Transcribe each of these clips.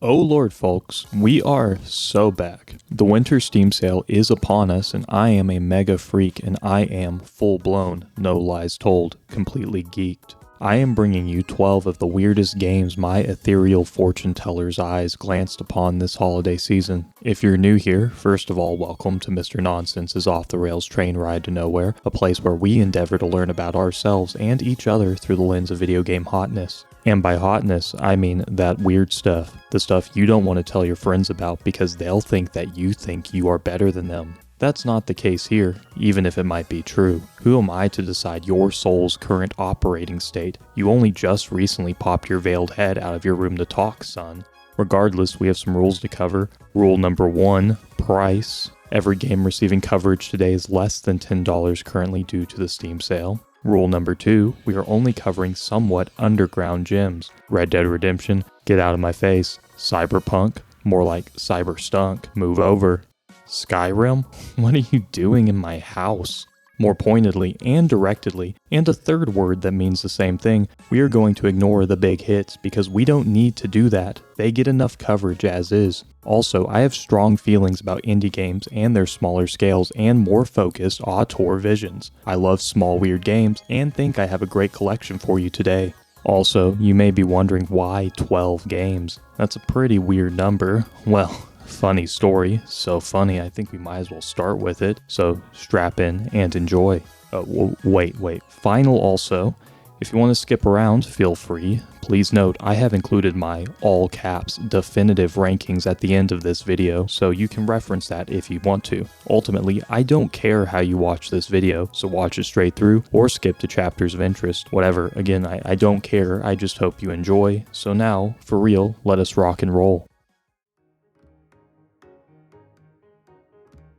Oh Lord, folks, we are so back. The winter Steam sale is upon us, and I am a mega freak, and I am full blown, no lies told, completely geeked. I am bringing you 12 of the weirdest games my ethereal fortune teller's eyes glanced upon this holiday season. If you're new here, first of all, welcome to Mr. Nonsense's Off the Rails train ride to nowhere, a place where we endeavor to learn about ourselves and each other through the lens of video game hotness. And by hotness, I mean that weird stuff, the stuff you don't want to tell your friends about because they'll think that you think you are better than them. That's not the case here, even if it might be true. Who am I to decide your soul's current operating state? You only just recently popped your veiled head out of your room to talk, son. Regardless, we have some rules to cover. Rule number 1, price. Every game receiving coverage today is less than $10 currently due to the Steam sale. Rule number 2, we are only covering somewhat underground gems. Red Dead Redemption, get out of my face. Cyberpunk, more like Cyberstunk, move over. Skyrim, what are you doing in my house? More pointedly and directedly, and a third word that means the same thing, we are going to ignore the big hits because we don't need to do that. They get enough coverage as is. Also, I have strong feelings about indie games and their smaller scales and more focused auteur visions. I love small weird games and think I have a great collection for you today. Also, you may be wondering why 12 games? That's a pretty weird number. Well, funny story, so funny I think we might as well start with it, so strap in and enjoy. Wait, final also, if you want to skip around, feel free. Please note, I have included my all caps definitive rankings at the end of this video, so you can reference that if you want to. Ultimately, I don't care how you watch this video, so watch it straight through or skip to chapters of interest, whatever. Again, I don't care, I just hope you enjoy. So now, for real, let us rock and roll.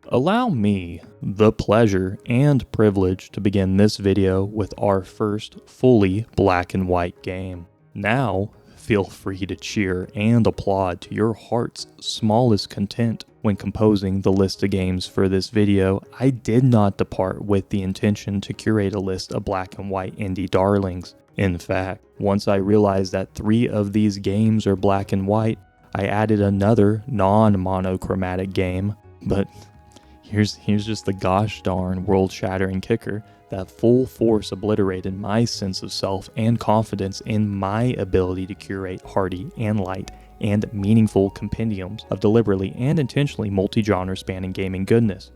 Allow me the pleasure and privilege to begin this video with our first fully black and white game. Now, feel free to cheer and applaud to your heart's smallest content. When composing the list of games for this video, I did not depart with the intention to curate a list of black and white indie darlings. In fact, once I realized that 3 of these games are black and white, I added another non-monochromatic game, but Here's just the gosh darn world-shattering kicker that full force obliterated my sense of self and confidence in my ability to curate hearty and light and meaningful compendiums of deliberately and intentionally multi-genre spanning gaming goodness.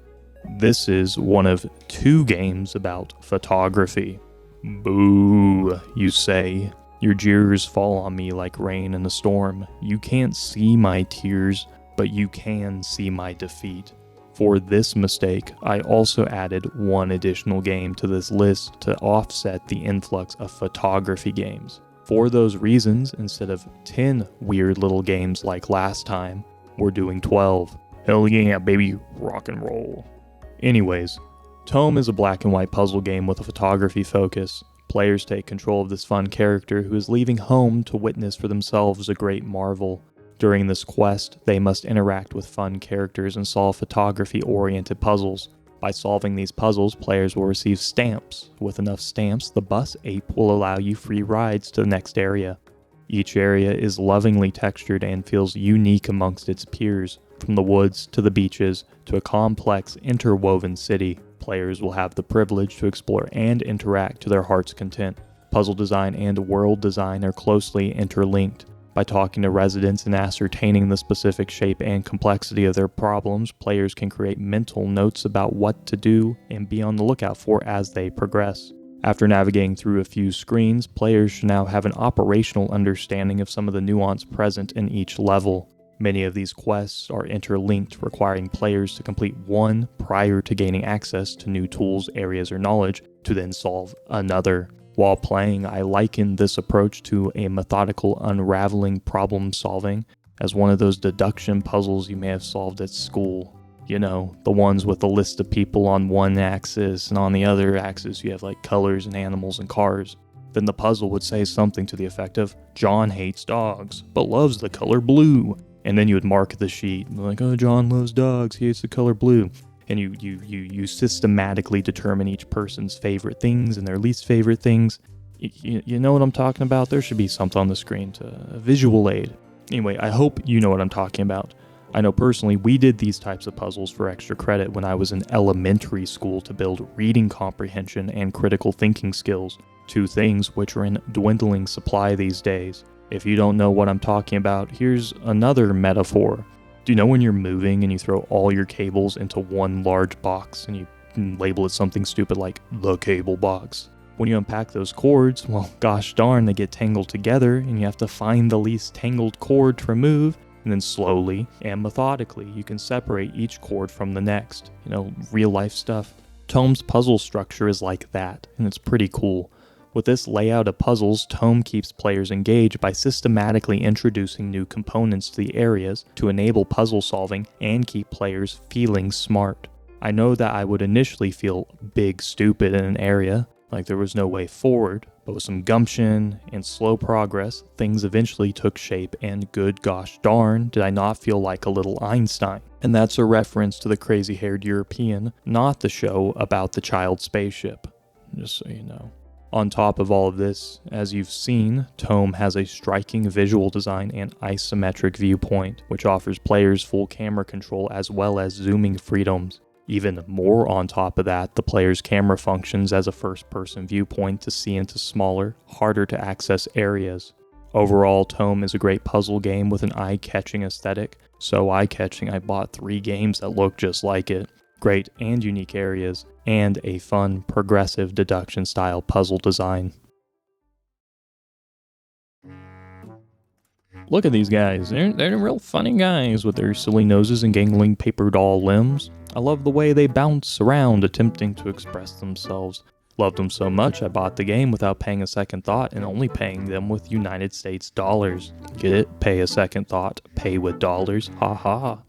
This is one of 2 games about photography. Boo, you say. Your jeers fall on me like rain in a storm. You can't see my tears, but you can see my defeat. For this mistake, I also added 1 additional game to this list to offset the influx of photography games. For those reasons, instead of 10 weird little games like last time, we're doing 12. Hell yeah, baby, rock and roll. Anyways, TOEM is a black and white puzzle game with a photography focus. Players take control of this fun character who is leaving home to witness for themselves a great marvel. During this quest, they must interact with fun characters and solve photography-oriented puzzles. By solving these puzzles, players will receive stamps. With enough stamps, the bus ape will allow you free rides to the next area. Each area is lovingly textured and feels unique amongst its peers. From the woods to the beaches to a complex, interwoven city, players will have the privilege to explore and interact to their heart's content. Puzzle design and world design are closely interlinked. By talking to residents and ascertaining the specific shape and complexity of their problems, players can create mental notes about what to do and be on the lookout for as they progress. After navigating through a few screens, players should now have an operational understanding of some of the nuance present in each level. Many of these quests are interlinked, requiring players to complete one prior to gaining access to new tools, areas, or knowledge to then solve another. While playing, I liken this approach to a methodical unraveling problem solving as one of those deduction puzzles you may have solved at school. You know, the ones with a list of people on one axis and on the other axis you have like colors and animals and cars. Then the puzzle would say something to the effect of, John hates dogs, but loves the color blue. And then you would mark the sheet, like, oh, John loves dogs, he hates the color blue. And you systematically determine each person's favorite things and their least favorite things. You know what I'm talking about? There should be something on the screen, a visual aid. Anyway, I hope you know what I'm talking about. I know personally we did these types of puzzles for extra credit when I was in elementary school to build reading comprehension and critical thinking skills, two things which are in dwindling supply these days. If you don't know what I'm talking about, here's another metaphor. Do you know when you're moving and you throw all your cables into one large box and you label it something stupid like the cable box? When you unpack those cords, well, gosh darn, they get tangled together and you have to find the least tangled cord to remove. And then slowly and methodically, you can separate each cord from the next. Real life stuff. TOEM's puzzle structure is like that, and it's pretty cool. With this layout of puzzles, TOEM keeps players engaged by systematically introducing new components to the areas to enable puzzle solving and keep players feeling smart. I know that I would initially feel big stupid in an area, like there was no way forward, but with some gumption and slow progress, things eventually took shape, and good gosh darn did I not feel like a little Einstein. And that's a reference to the crazy-haired European, not the show about the child spaceship, just so you know. On top of all of this, as you've seen, TOEM has a striking visual design and isometric viewpoint, which offers players full camera control as well as zooming freedoms. Even more on top of that, the player's camera functions as a first-person viewpoint to see into smaller, harder-to-access areas. Overall, TOEM is a great puzzle game with an eye-catching aesthetic, so eye-catching I bought 3 games that look just like it. Great and unique areas, and a fun, progressive deduction-style puzzle design. Look at these guys, they're real funny guys with their silly noses and gangling paper doll limbs. I love the way they bounce around attempting to express themselves. Loved them so much I bought the game without paying a second thought and only paying them with United States dollars. Get it? Pay a second thought, pay with dollars, ha ha.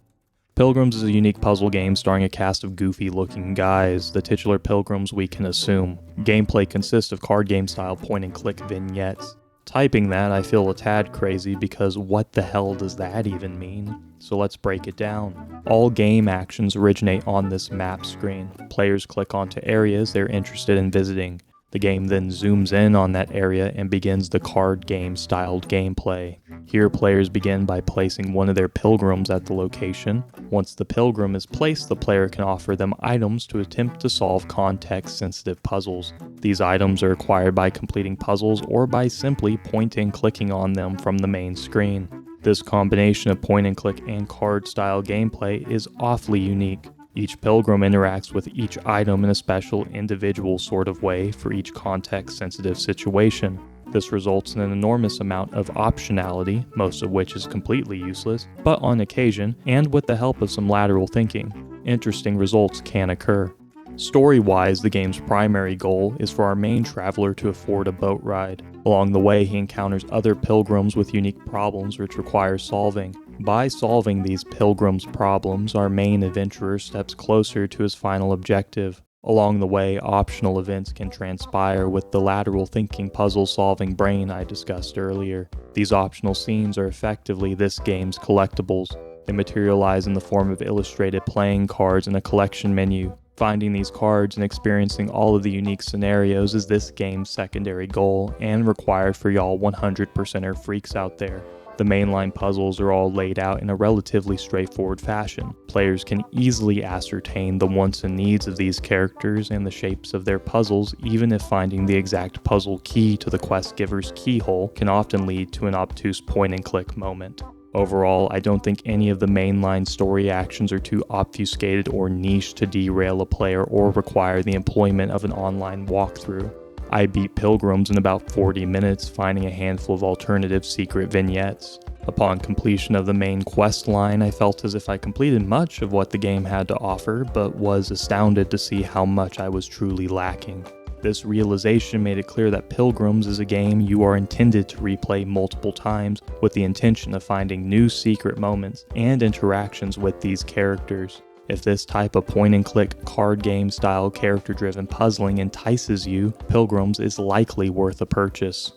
Pilgrims is a unique puzzle game starring a cast of goofy looking guys, the titular pilgrims we can assume. Gameplay consists of card game style point and click vignettes. Typing that, I feel a tad crazy because what the hell does that even mean? So let's break it down. All game actions originate on this map screen. Players click onto areas they're interested in visiting. The game then zooms in on that area and begins the card game styled gameplay. Here players begin by placing one of their pilgrims at the location. Once the pilgrim is placed, the player can offer them items to attempt to solve context-sensitive puzzles. These items are acquired by completing puzzles or by simply clicking on them from the main screen. This combination of point and click and card style gameplay is awfully unique. Each pilgrim interacts with each item in a special individual sort of way for each context-sensitive situation. This results in an enormous amount of optionality, most of which is completely useless, but on occasion, and with the help of some lateral thinking, interesting results can occur. Story-wise, the game's primary goal is for our main traveler to afford a boat ride. Along the way, he encounters other pilgrims with unique problems which require solving. By solving these pilgrims' problems, our main adventurer steps closer to his final objective. Along the way, optional events can transpire with the lateral thinking puzzle-solving brain I discussed earlier. These optional scenes are effectively this game's collectibles. They materialize in the form of illustrated playing cards and a collection menu. Finding these cards and experiencing all of the unique scenarios is this game's secondary goal and required for y'all 100%er freaks out there. The mainline puzzles are all laid out in a relatively straightforward fashion. Players can easily ascertain the wants and needs of these characters and the shapes of their puzzles, even if finding the exact puzzle key to the quest giver's keyhole can often lead to an obtuse point-and-click moment. Overall, I don't think any of the mainline story actions are too obfuscated or niche to derail a player or require the employment of an online walkthrough. I beat Pilgrims in about 40 minutes, finding a handful of alternative secret vignettes. Upon completion of the main quest line, I felt as if I completed much of what the game had to offer, but was astounded to see how much I was truly lacking. This realization made it clear that Pilgrims is a game you are intended to replay multiple times with the intention of finding new secret moments and interactions with these characters. If this type of point-and-click card game style character-driven puzzling entices you, Pilgrims is likely worth a purchase.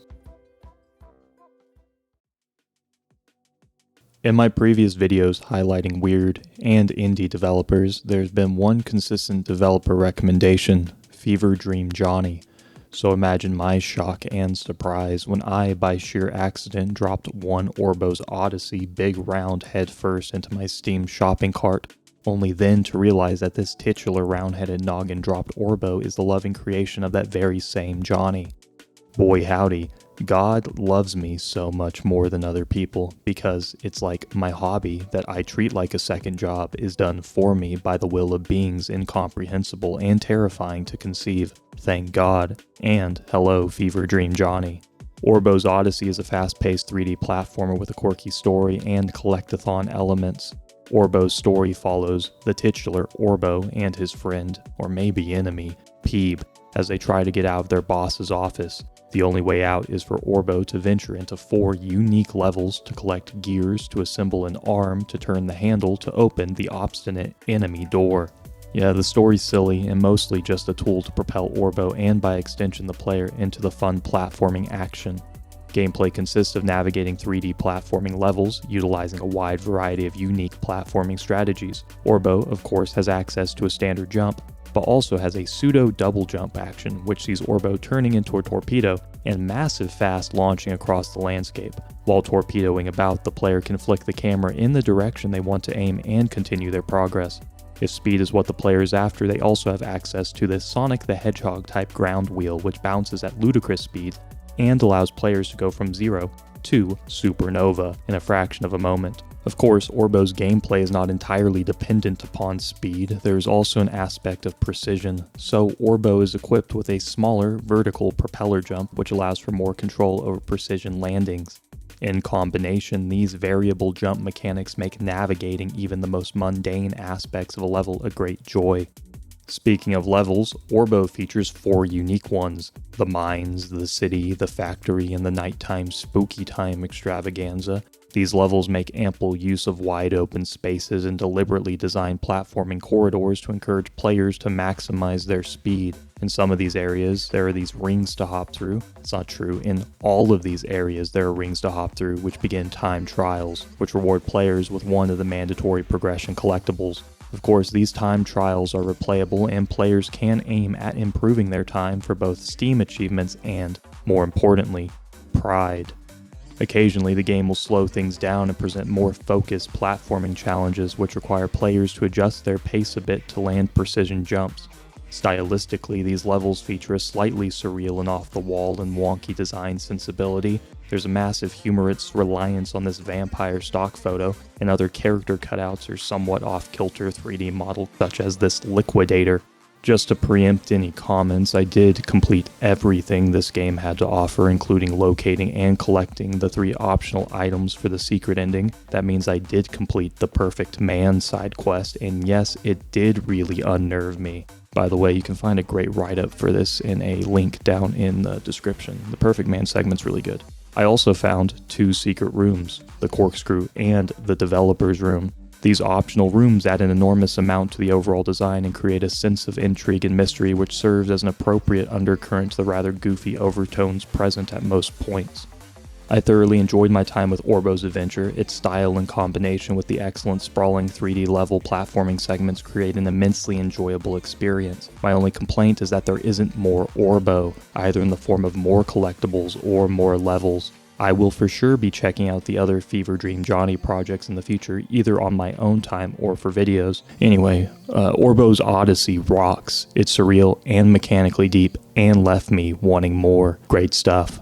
In my previous videos highlighting weird and indie developers, there's been one consistent developer recommendation: Fever Dream Johnny. So imagine my shock and surprise when I, by sheer accident, dropped one Orbo's Odyssey big round headfirst into my Steam shopping cart, only then to realize that this titular round-headed noggin dropped Orbo is the loving creation of that very same Johnny. Boy howdy, God loves me so much more than other people, because it's like my hobby that I treat like a second job is done for me by the will of beings incomprehensible and terrifying to conceive. Thank God. And hello, Fever Dream Johnny. Orbo's Odyssey is a fast-paced 3D platformer with a quirky story and collectathon elements. Orbo's story follows the titular Orbo and his friend, or maybe enemy, Peeb, as they try to get out of their boss's office. The only way out is for Orbo to venture into 4 unique levels to collect gears to assemble an arm to turn the handle to open the obstinate enemy door. Yeah, the story's silly and mostly just a tool to propel Orbo and by extension the player into the fun platforming action. Gameplay consists of navigating 3D platforming levels, utilizing a wide variety of unique platforming strategies. Orbo, of course, has access to a standard jump, but also has a pseudo double jump action, which sees Orbo turning into a torpedo and massive fast launching across the landscape. While torpedoing about, the player can flick the camera in the direction they want to aim and continue their progress. If speed is what the player is after, they also have access to this Sonic the Hedgehog type ground wheel, which bounces at ludicrous speed and allows players to go from 0 to supernova in a fraction of a moment. Of course, Orbo's gameplay is not entirely dependent upon speed. There's also an aspect of precision, so Orbo is equipped with a smaller vertical propeller jump which allows for more control over precision landings. In combination, these variable jump mechanics make navigating even the most mundane aspects of a level a great joy. Speaking of levels, Orbo features 4 unique ones: the mines, the city, the factory, and the nighttime spooky time extravaganza. These levels make ample use of wide open spaces and deliberately designed platforming corridors to encourage players to maximize their speed. In some of these areas, there are these rings to hop through. It's not true. In all of these areas, there are rings to hop through, which begin time trials, which reward players with one of the mandatory progression collectibles. Of course, these time trials are replayable and players can aim at improving their time for both Steam achievements and, more importantly, pride. Occasionally, the game will slow things down and present more focused platforming challenges which require players to adjust their pace a bit to land precision jumps. Stylistically, these levels feature a slightly surreal and off-the-wall and wonky design sensibility. There's a massive humorous reliance on this vampire stock photo, and other character cutouts are somewhat off-kilter 3D models, such as this liquidator. Just to preempt any comments, I did complete everything this game had to offer, including locating and collecting the 3 optional items for the secret ending. That means I did complete the Perfect Man side quest, and yes, it did really unnerve me. By the way, you can find a great write-up for this in a link down in the description. The Perfect Man segment's really good. I also found 2 secret rooms, the Corkscrew and the Developer's Room. These optional rooms add an enormous amount to the overall design and create a sense of intrigue and mystery which serves as an appropriate undercurrent to the rather goofy overtones present at most points. I thoroughly enjoyed my time with Orbo's adventure. Its style in combination with the excellent sprawling 3D level platforming segments create an immensely enjoyable experience. My only complaint is that there isn't more Orbo, either in the form of more collectibles or more levels. I will for sure be checking out the other Fever Dream Johnny projects in the future, either on my own time or for videos. Anyway, Orbo's Odyssey rocks. It's surreal and mechanically deep and left me wanting more. Great stuff.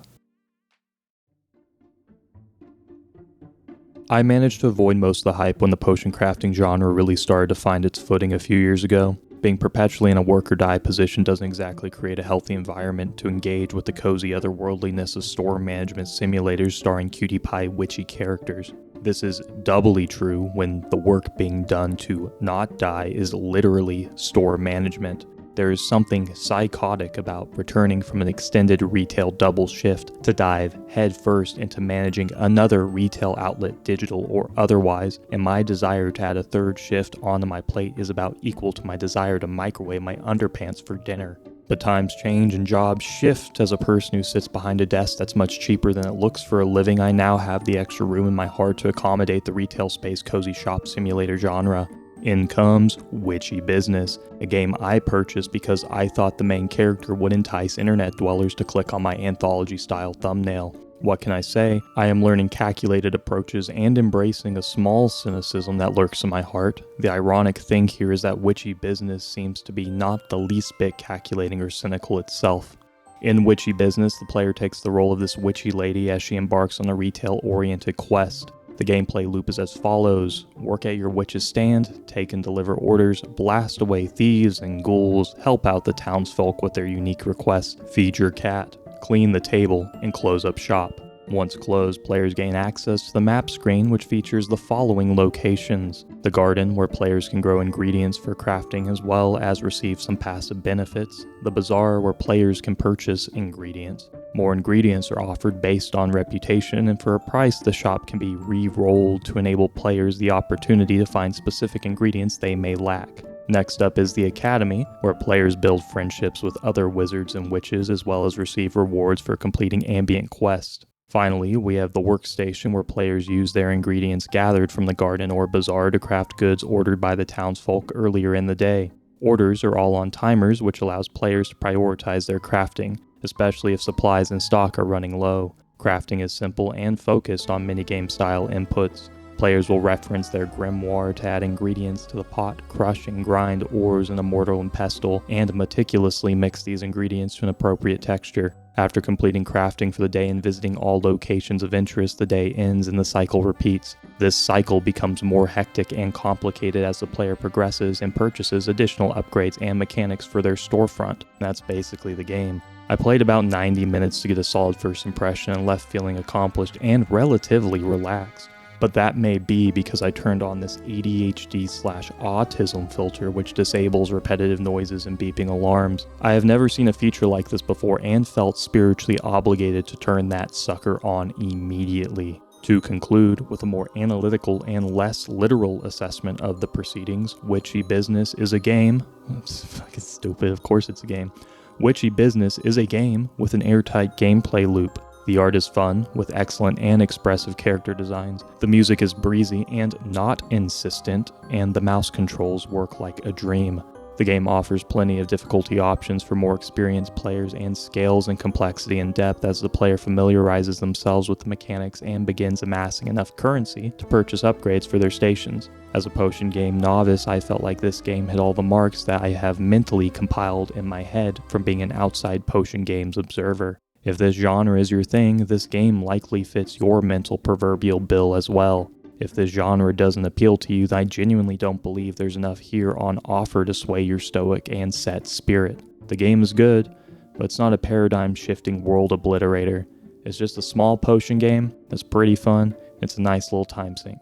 I managed to avoid most of the hype when the potion crafting genre really started to find its footing a few years ago. Being perpetually in a work or die position doesn't exactly create a healthy environment to engage with the cozy otherworldliness of store management simulators starring cutie pie witchy characters. This is doubly true when the work being done to not die is literally store management. There is something psychotic about returning from an extended retail double shift to dive headfirst into managing another retail outlet, digital or otherwise, and my desire to add a 3rd shift onto my plate is about equal to my desire to microwave my underpants for dinner. But times change and jobs shift. As a person who sits behind a desk that's much cheaper than it looks for a living, I now have the extra room in my heart to accommodate the retail space cozy shop simulator genre. In comes Witchy Business, a game I purchased because I thought the main character would entice internet dwellers to click on my anthology-style thumbnail. What can I say? I am learning calculated approaches and embracing a small cynicism that lurks in my heart. The ironic thing here is that Witchy Business seems to be not the least bit calculating or cynical itself. In Witchy Business, the player takes the role of this witchy lady as she embarks on a retail-oriented quest. The gameplay loop is as follows: work at your witch's stand, take and deliver orders, blast away thieves and ghouls, help out the townsfolk with their unique requests, feed your cat, clean the table, and close up shop. Once closed, players gain access to the map screen, which features the following locations: the garden, where players can grow ingredients for crafting as well as receive some passive benefits; the bazaar, where players can purchase ingredients. More ingredients are offered based on reputation, and for a price the shop can be re-rolled to enable players the opportunity to find specific ingredients they may lack. Next up is the Academy, where players build friendships with other wizards and witches as well as receive rewards for completing ambient quests. Finally, we have the Workstation, where players use their ingredients gathered from the garden or bazaar to craft goods ordered by the townsfolk earlier in the day. Orders are all on timers, which allows players to prioritize their crafting, especially if supplies in stock are running low. Crafting is simple and focused on minigame style inputs. Players will reference their grimoire to add ingredients to the pot, crush and grind ores in a mortar and pestle, and meticulously mix these ingredients to an appropriate texture. After completing crafting for the day and visiting all locations of interest, the day ends and the cycle repeats. This cycle becomes more hectic and complicated as the player progresses and purchases additional upgrades and mechanics for their storefront. That's basically the game. I played about 90 minutes to get a solid first impression and left feeling accomplished and relatively relaxed. But that may be because I turned on this ADHD/autism filter, which disables repetitive noises and beeping alarms. I have never seen a feature like this before and felt spiritually obligated to turn that sucker on immediately. To conclude with a more analytical and less literal assessment of the proceedings, Witchy Business is a game. It's fucking stupid, of course it's a game. Witchy Business is a game with an airtight gameplay loop. The art is fun, with excellent and expressive character designs. The music is breezy and not insistent, and the mouse controls work like a dream. The game offers plenty of difficulty options for more experienced players and scales in complexity and depth as the player familiarizes themselves with the mechanics and begins amassing enough currency to purchase upgrades for their stations. As a potion game novice, I felt like this game hit all the marks that I have mentally compiled in my head from being an outside potion games observer. If this genre is your thing, this game likely fits your mental proverbial bill as well. If this genre doesn't appeal to you, then I genuinely don't believe there's enough here on offer to sway your stoic and set spirit. The game is good, but it's not a paradigm-shifting world obliterator. It's just a small potion game that's pretty fun. It's a nice little time sink.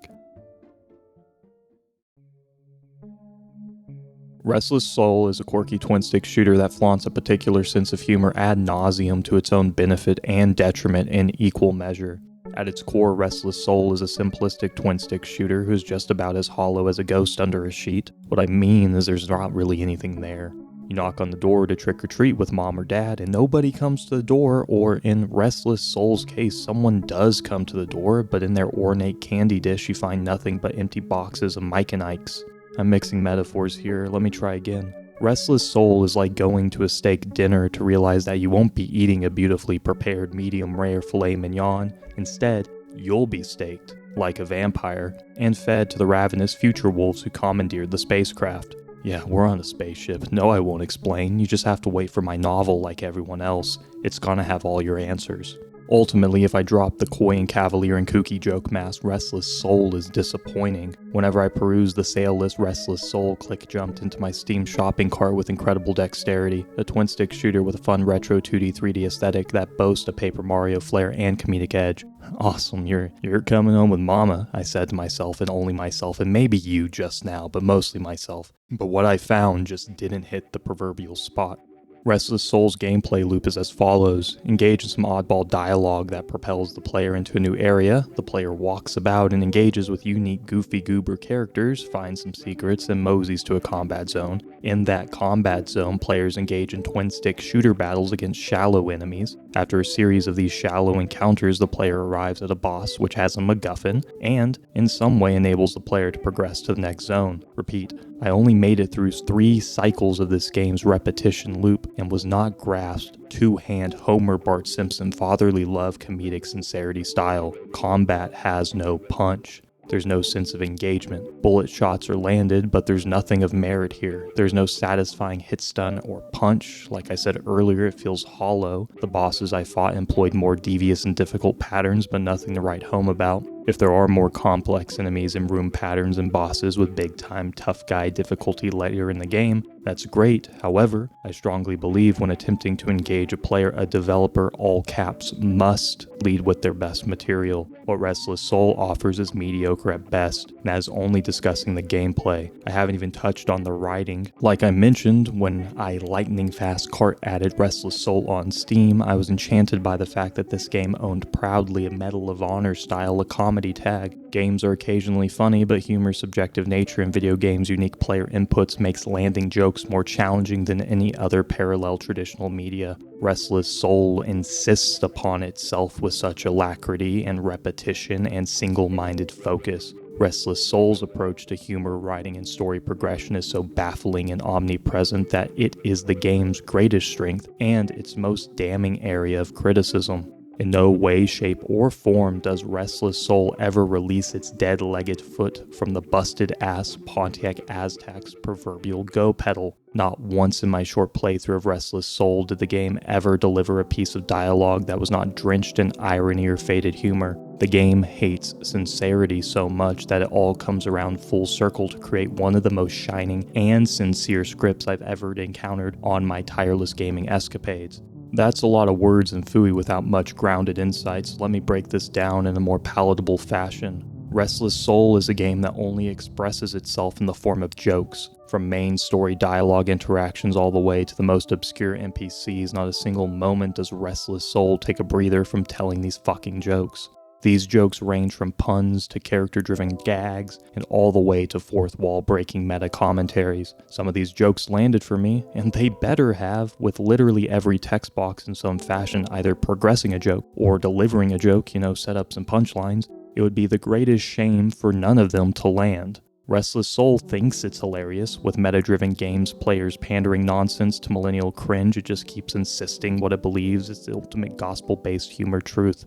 Restless Soul is a quirky twin-stick shooter that flaunts a particular sense of humor ad nauseum to its own benefit and detriment in equal measure. At its core, Restless Soul is a simplistic twin-stick shooter who's just about as hollow as a ghost under a sheet. What I mean is there's not really anything there. You knock on the door to trick or treat with mom or dad, and nobody comes to the door, or in Restless Soul's case, someone does come to the door, but in their ornate candy dish you find nothing but empty boxes of Mike and Ikes. I'm mixing metaphors here, let me try again. Restless Soul is like going to a steak dinner to realize that you won't be eating a beautifully prepared medium rare filet mignon. Instead, you'll be staked, like a vampire, and fed to the ravenous future wolves who commandeered the spacecraft. Yeah, we're on a spaceship. No, I won't explain. You just have to wait for my novel like everyone else. It's gonna have all your answers. Ultimately, if I drop the coy and cavalier and kooky joke mask, Restless Soul is disappointing. Whenever I peruse the sale list, Restless Soul click jumped into my Steam shopping cart with incredible dexterity. A twin-stick shooter with a fun retro 2D 3D aesthetic that boasts a Paper Mario flair and comedic edge. Awesome, you're coming home with mama, I said to myself and only myself, and maybe you just now, but mostly myself. But what I found just didn't hit the proverbial spot. Restless Soul's gameplay loop is as follows. Engage in some oddball dialogue that propels the player into a new area. The player walks about and engages with unique goofy goober characters, finds some secrets, and moseys to a combat zone. In that combat zone, players engage in twin-stick shooter battles against shallow enemies. After a series of these shallow encounters, the player arrives at a boss which has a MacGuffin, and in some way enables the player to progress to the next zone. Repeat, I only made it through 3 cycles of this game's repetition loop and was not grasped two-hand Homer Bart Simpson fatherly love comedic sincerity style. Combat has no punch. There's no sense of engagement. Bullet shots are landed, but there's nothing of merit here. There's no satisfying hit stun or punch. Like I said earlier, it feels hollow. The bosses I fought employed more devious and difficult patterns, but nothing to write home about. If there are more complex enemies and room patterns and bosses with big-time tough guy difficulty later in the game, that's great. However, I strongly believe when attempting to engage a player, a developer, all caps, must lead with their best material. What Restless Soul offers is mediocre at best, and that is only discussing the gameplay. I haven't even touched on the writing. Like I mentioned, when I lightning-fast cart added Restless Soul on Steam, I was enchanted by the fact that this game owned proudly a Medal of Honor style comedy tag. Games are occasionally funny, but humor's subjective nature in video games' unique player inputs makes landing jokes more challenging than any other parallel traditional media. Restless Soul insists upon itself with such alacrity and repetition and single-minded focus. Restless Soul's approach to humor, writing, and story progression is so baffling and omnipresent that it is the game's greatest strength and its most damning area of criticism. In no way, shape, or form does Restless Soul ever release its dead-legged foot from the busted-ass Pontiac Aztec's proverbial go pedal. Not once in my short playthrough of Restless Soul did the game ever deliver a piece of dialogue that was not drenched in irony or faded humor. The game hates sincerity so much that it all comes around full circle to create one of the most shining and sincere scripts I've ever encountered on my tireless gaming escapades. That's a lot of words and phooey without much grounded insights. Let me break this down in a more palatable fashion. Restless Soul is a game that only expresses itself in the form of jokes. From main story dialogue interactions all the way to the most obscure NPCs, not a single moment does Restless Soul take a breather from telling these fucking jokes. These jokes range from puns to character-driven gags, and all the way to fourth-wall-breaking meta-commentaries. Some of these jokes landed for me, and they better have, with literally every text box in some fashion either progressing a joke or delivering a joke, setups and punchlines. It would be the greatest shame for none of them to land. Restless Soul thinks it's hilarious. With meta-driven games players pandering nonsense to millennial cringe, it just keeps insisting what it believes is the ultimate gospel-based humor truth.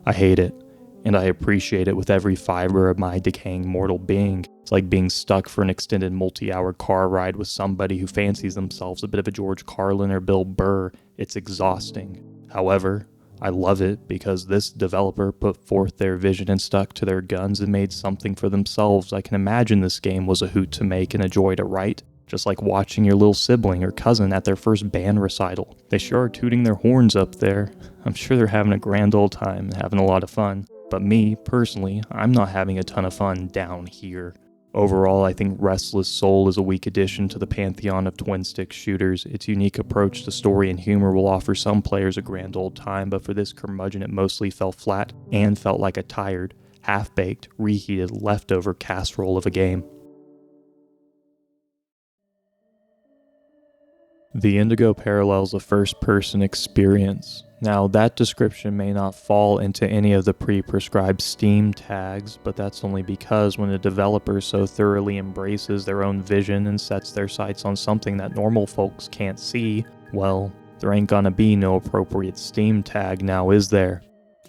I hate it. And I appreciate it with every fiber of my decaying mortal being. It's like being stuck for an extended multi-hour car ride with somebody who fancies themselves a bit of a George Carlin or Bill Burr. It's exhausting. However, I love it because this developer put forth their vision and stuck to their guns and made something for themselves. I can imagine this game was a hoot to make and a joy to write. Just like watching your little sibling or cousin at their first band recital. They sure are tooting their horns up there. I'm sure they're having a grand old time, having a lot of fun. But me, personally, I'm not having a ton of fun down here. Overall, I think Restless Soul is a weak addition to the pantheon of twin-stick shooters. Its unique approach to story and humor will offer some players a grand old time, but for this curmudgeon it mostly fell flat and felt like a tired, half-baked, reheated leftover casserole of a game. The Indigo Parallel is a first-person experience. Now, that description may not fall into any of the pre-prescribed Steam tags, but that's only because when a developer so thoroughly embraces their own vision and sets their sights on something that normal folks can't see, well, there ain't gonna be no appropriate Steam tag now, is there?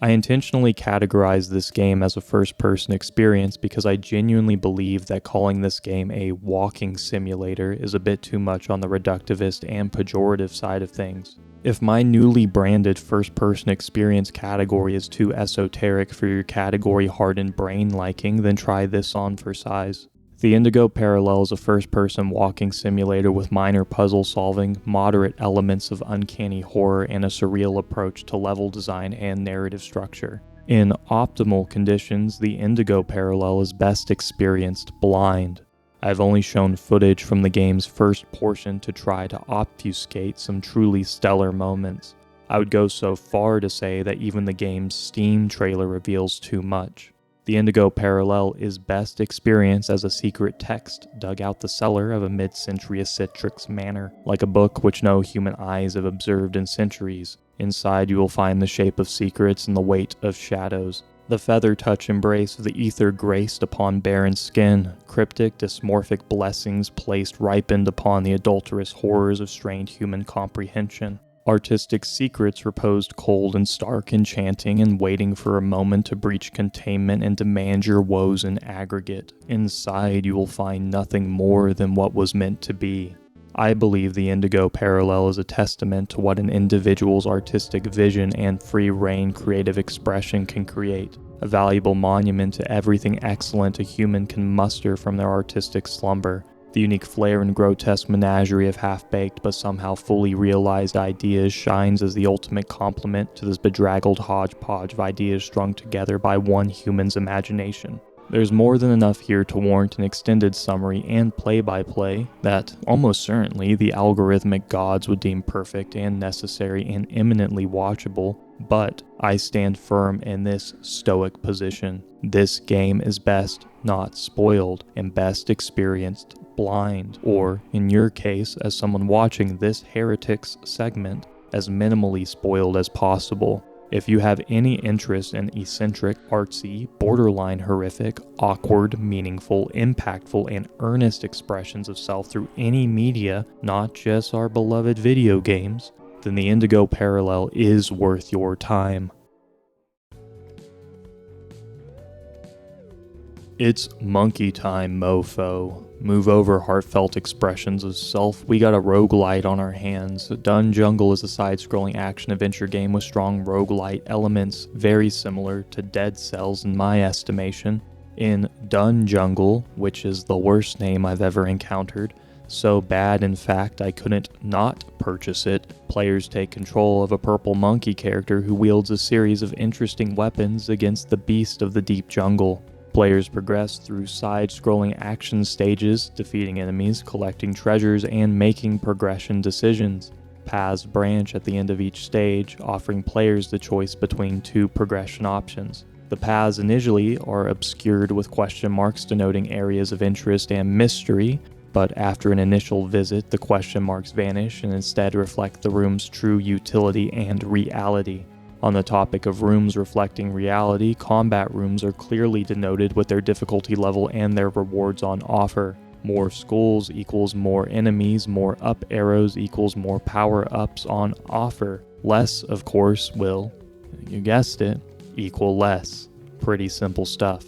I intentionally categorized this game as a first-person experience because I genuinely believe that calling this game a walking simulator is a bit too much on the reductivist and pejorative side of things. If my newly branded first-person experience category is too esoteric for your category-hardened brain liking, then try this on for size. The Indigo Parallel is a first-person walking simulator with minor puzzle solving, moderate elements of uncanny horror, and a surreal approach to level design and narrative structure. In optimal conditions, the Indigo Parallel is best experienced blind. I've only shown footage from the game's first portion to try to obfuscate some truly stellar moments. I would go so far to say that even the game's Steam trailer reveals too much. The Indigo Parallel is best experienced as a secret text dug out the cellar of a mid-century Citrix manor, like a book which no human eyes have observed in centuries. Inside you will find the shape of secrets and the weight of shadows. The feather-touch embrace of the ether graced upon barren skin, cryptic, dysmorphic blessings placed ripened upon the adulterous horrors of strained human comprehension. Artistic secrets reposed cold and stark, enchanting and waiting for a moment to breach containment and demand your woes in aggregate. Inside you will find nothing more than what was meant to be. I believe the Indigo Parallel is a testament to what an individual's artistic vision and free-rein creative expression can create, a valuable monument to everything excellent a human can muster from their artistic slumber. The unique flair and grotesque menagerie of half-baked but somehow fully realized ideas shines as the ultimate complement to this bedraggled hodgepodge of ideas strung together by one human's imagination. There's more than enough here to warrant an extended summary and play-by-play that, almost certainly, the algorithmic gods would deem perfect and necessary and eminently watchable, but I stand firm in this stoic position. This game is best not spoiled and best experienced blind, or, in your case, as someone watching this Heretics segment, as minimally spoiled as possible. If you have any interest in eccentric, artsy, borderline horrific, awkward, meaningful, impactful, and earnest expressions of self through any media, not just our beloved video games, then the Indigo Parallel is worth your time. It's monkey time, mofo. Move over heartfelt expressions of self. We got a roguelite on our hands. Dunjungle is a side-scrolling action-adventure game with strong roguelite elements, very similar to Dead Cells in my estimation. In Dunjungle, which is the worst name I've ever encountered, so bad in fact I couldn't not purchase it, players take control of a purple monkey character who wields a series of interesting weapons against the beast of the deep jungle. Players progress through side-scrolling action stages, defeating enemies, collecting treasures, and making progression decisions. Paths branch at the end of each stage, offering players the choice between two progression options. The paths initially are obscured with question marks denoting areas of interest and mystery, but after an initial visit, the question marks vanish and instead reflect the room's true utility and reality. On the topic of rooms reflecting reality, combat rooms are clearly denoted with their difficulty level and their rewards on offer. More skulls equals more enemies, more up arrows equals more power-ups on offer. Less, of course, will, you guessed it, equal less. Pretty simple stuff.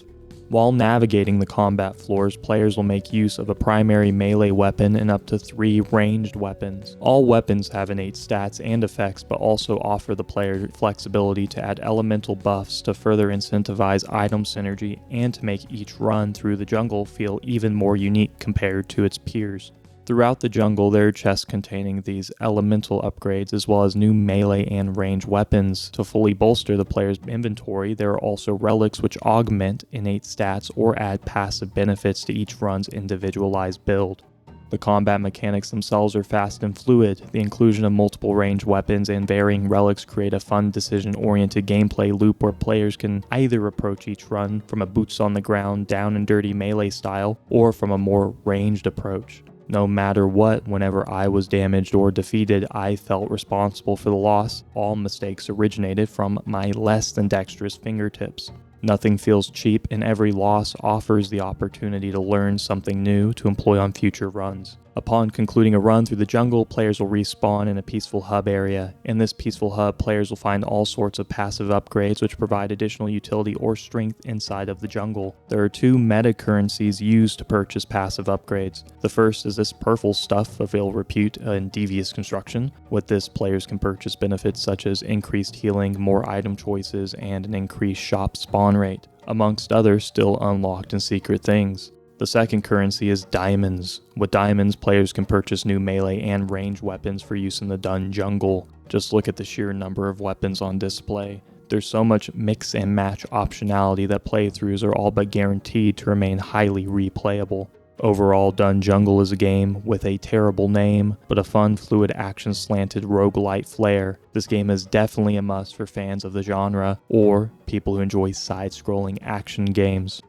While navigating the combat floors, players will make use of a primary melee weapon and up to 3 ranged weapons. All weapons have innate stats and effects, but also offer the player flexibility to add elemental buffs to further incentivize item synergy and to make each run through the jungle feel even more unique compared to its peers. Throughout the jungle, there are chests containing these elemental upgrades as well as new melee and range weapons. To fully bolster the player's inventory, there are also relics which augment innate stats or add passive benefits to each run's individualized build. The combat mechanics themselves are fast and fluid. The inclusion of multiple range weapons and varying relics create a fun decision-oriented gameplay loop where players can either approach each run from a boots-on-the-ground, down-and-dirty melee style, or from a more ranged approach. No matter what, whenever I was damaged or defeated, I felt responsible for the loss. All mistakes originated from my less than dexterous fingertips. Nothing feels cheap, and every loss offers the opportunity to learn something new to employ on future runs. Upon concluding a run through the jungle, players will respawn in a peaceful hub area. In this peaceful hub, players will find all sorts of passive upgrades which provide additional utility or strength inside of the jungle. There are 2 meta currencies used to purchase passive upgrades. The first is this purple stuff of ill repute and devious construction. With this, players can purchase benefits such as increased healing, more item choices, and an increased shop spawn rate, amongst other still unlocked and secret things. The second currency is diamonds. With diamonds, players can purchase new melee and range weapons for use in the Dunjungle. Just look at the sheer number of weapons on display. There's so much mix and match optionality that playthroughs are all but guaranteed to remain highly replayable. Overall, Dunjungle is a game with a terrible name, but a fun, fluid, action-slanted roguelite flair. This game is definitely a must for fans of the genre, or people who enjoy side-scrolling action games.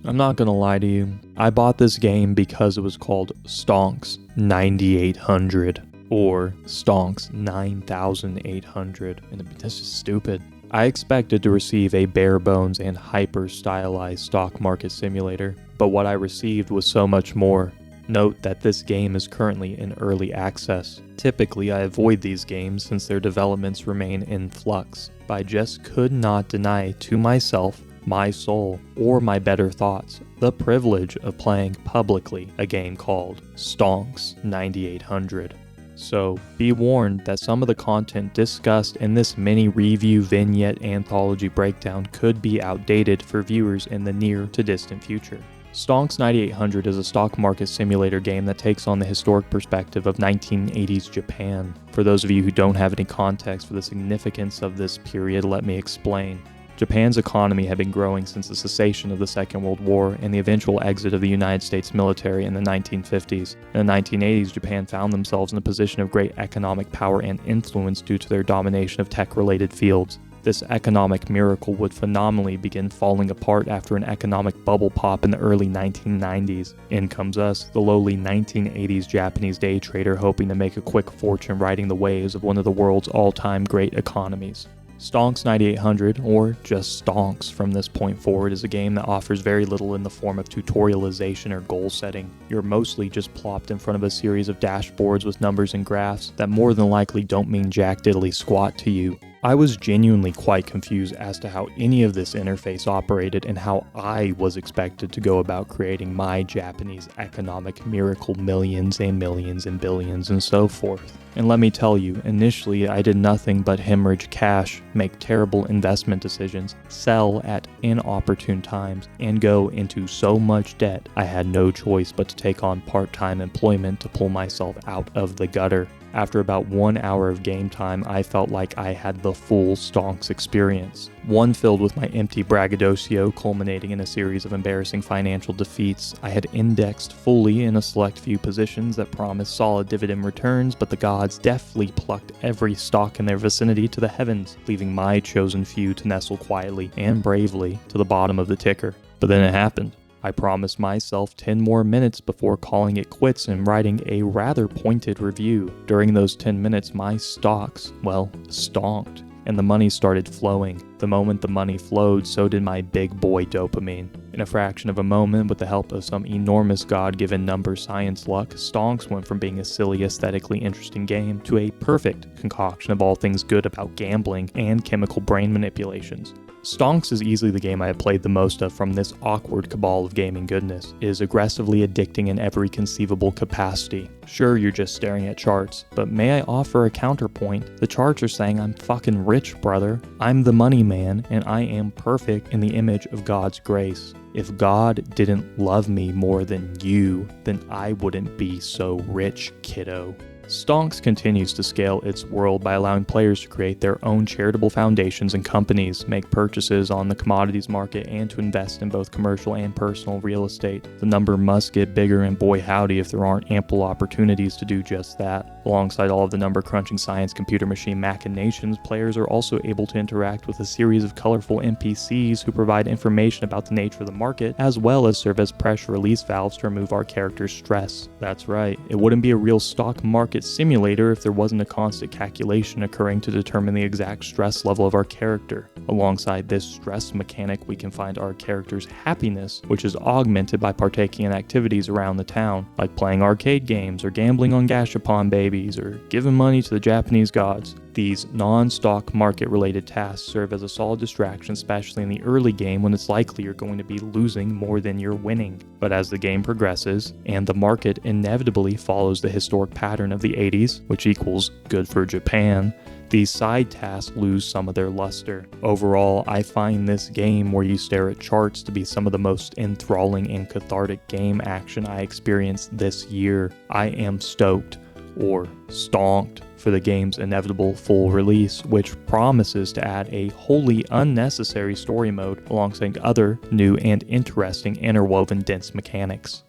I'm not gonna lie to you, I bought this game because it was called Stonks 9800, or Stonks 9800, and that's just stupid. I expected to receive a bare-bones and hyper-stylized stock market simulator, but what I received was so much more. Note that this game is currently in early access. Typically, I avoid these games since their developments remain in flux, but I just could not deny to myself, my soul, or my better thoughts, the privilege of playing publicly a game called Stonks 9800. So, be warned that some of the content discussed in this mini review vignette anthology breakdown could be outdated for viewers in the near to distant future. Stonks 9800 is a stock market simulator game that takes on the historic perspective of 1980s Japan. For those of you who don't have any context for the significance of this period, let me explain. Japan's economy had been growing since the cessation of the Second World War and the eventual exit of the United States military in the 1950s. In the 1980s, Japan found themselves in a position of great economic power and influence due to their domination of tech-related fields. This economic miracle would phenomenally begin falling apart after an economic bubble pop in the early 1990s. In comes us, the lowly 1980s Japanese day trader hoping to make a quick fortune riding the waves of one of the world's all-time great economies. Stonks 9800, or just Stonks from this point forward, is a game that offers very little in the form of tutorialization or goal setting. You're mostly just plopped in front of a series of dashboards with numbers and graphs that more than likely don't mean jack diddly squat to you. I was genuinely quite confused as to how any of this interface operated and how I was expected to go about creating my Japanese economic miracle millions and millions and billions and so forth. And let me tell you, initially I did nothing but hemorrhage cash, make terrible investment decisions, sell at inopportune times, and go into so much debt I had no choice but to take on part-time employment to pull myself out of the gutter. After about 1 hour of game time, I felt like I had the full Stonks experience. One filled with my empty braggadocio culminating in a series of embarrassing financial defeats. I had indexed fully in a select few positions that promised solid dividend returns, but the gods deftly plucked every stock in their vicinity to the heavens, leaving my chosen few to nestle quietly and bravely to the bottom of the ticker. But then it happened. I promised myself 10 more minutes before calling it quits and writing a rather pointed review. During those 10 minutes, my stocks, well, stonked, and the money started flowing. The moment the money flowed, so did my big boy dopamine. In a fraction of a moment, with the help of some enormous God-given number science luck, Stonks went from being a silly, aesthetically interesting game to a perfect concoction of all things good about gambling and chemical brain manipulations. Stonks is easily the game I have played the most of from this awkward cabal of gaming goodness. It is aggressively addicting in every conceivable capacity. Sure, you're just staring at charts, but may I offer a counterpoint? The charts are saying I'm fucking rich, brother. I'm the money man, and I am perfect in the image of God's grace. If God didn't love me more than you, then I wouldn't be so rich, kiddo. Stonks continues to scale its world by allowing players to create their own charitable foundations and companies, make purchases on the commodities market, and to invest in both commercial and personal real estate. The number must get bigger, and boy howdy if there aren't ample opportunities to do just that. Alongside all of the number-crunching science computer machine machinations, players are also able to interact with a series of colorful NPCs who provide information about the nature of the market, as well as serve as pressure release valves to remove our character's stress. That's right, it wouldn't be a real stock market simulator if there wasn't a constant calculation occurring to determine the exact stress level of our character. Alongside this stress mechanic, we can find our character's happiness, which is augmented by partaking in activities around the town, like playing arcade games or gambling on gashapon babies or giving money to the Japanese gods. These non-stock market-related tasks serve as a solid distraction, especially in the early game when it's likely you're going to be losing more than you're winning. But as the game progresses, and the market inevitably follows the historic pattern of the 80s, which equals good for Japan, these side tasks lose some of their luster. Overall, I find this game where you stare at charts to be some of the most enthralling and cathartic game action I experienced this year. I am stoked. or stonked, for the game's inevitable full release, which promises to add a wholly unnecessary story mode alongside other new and interesting interwoven dense mechanics.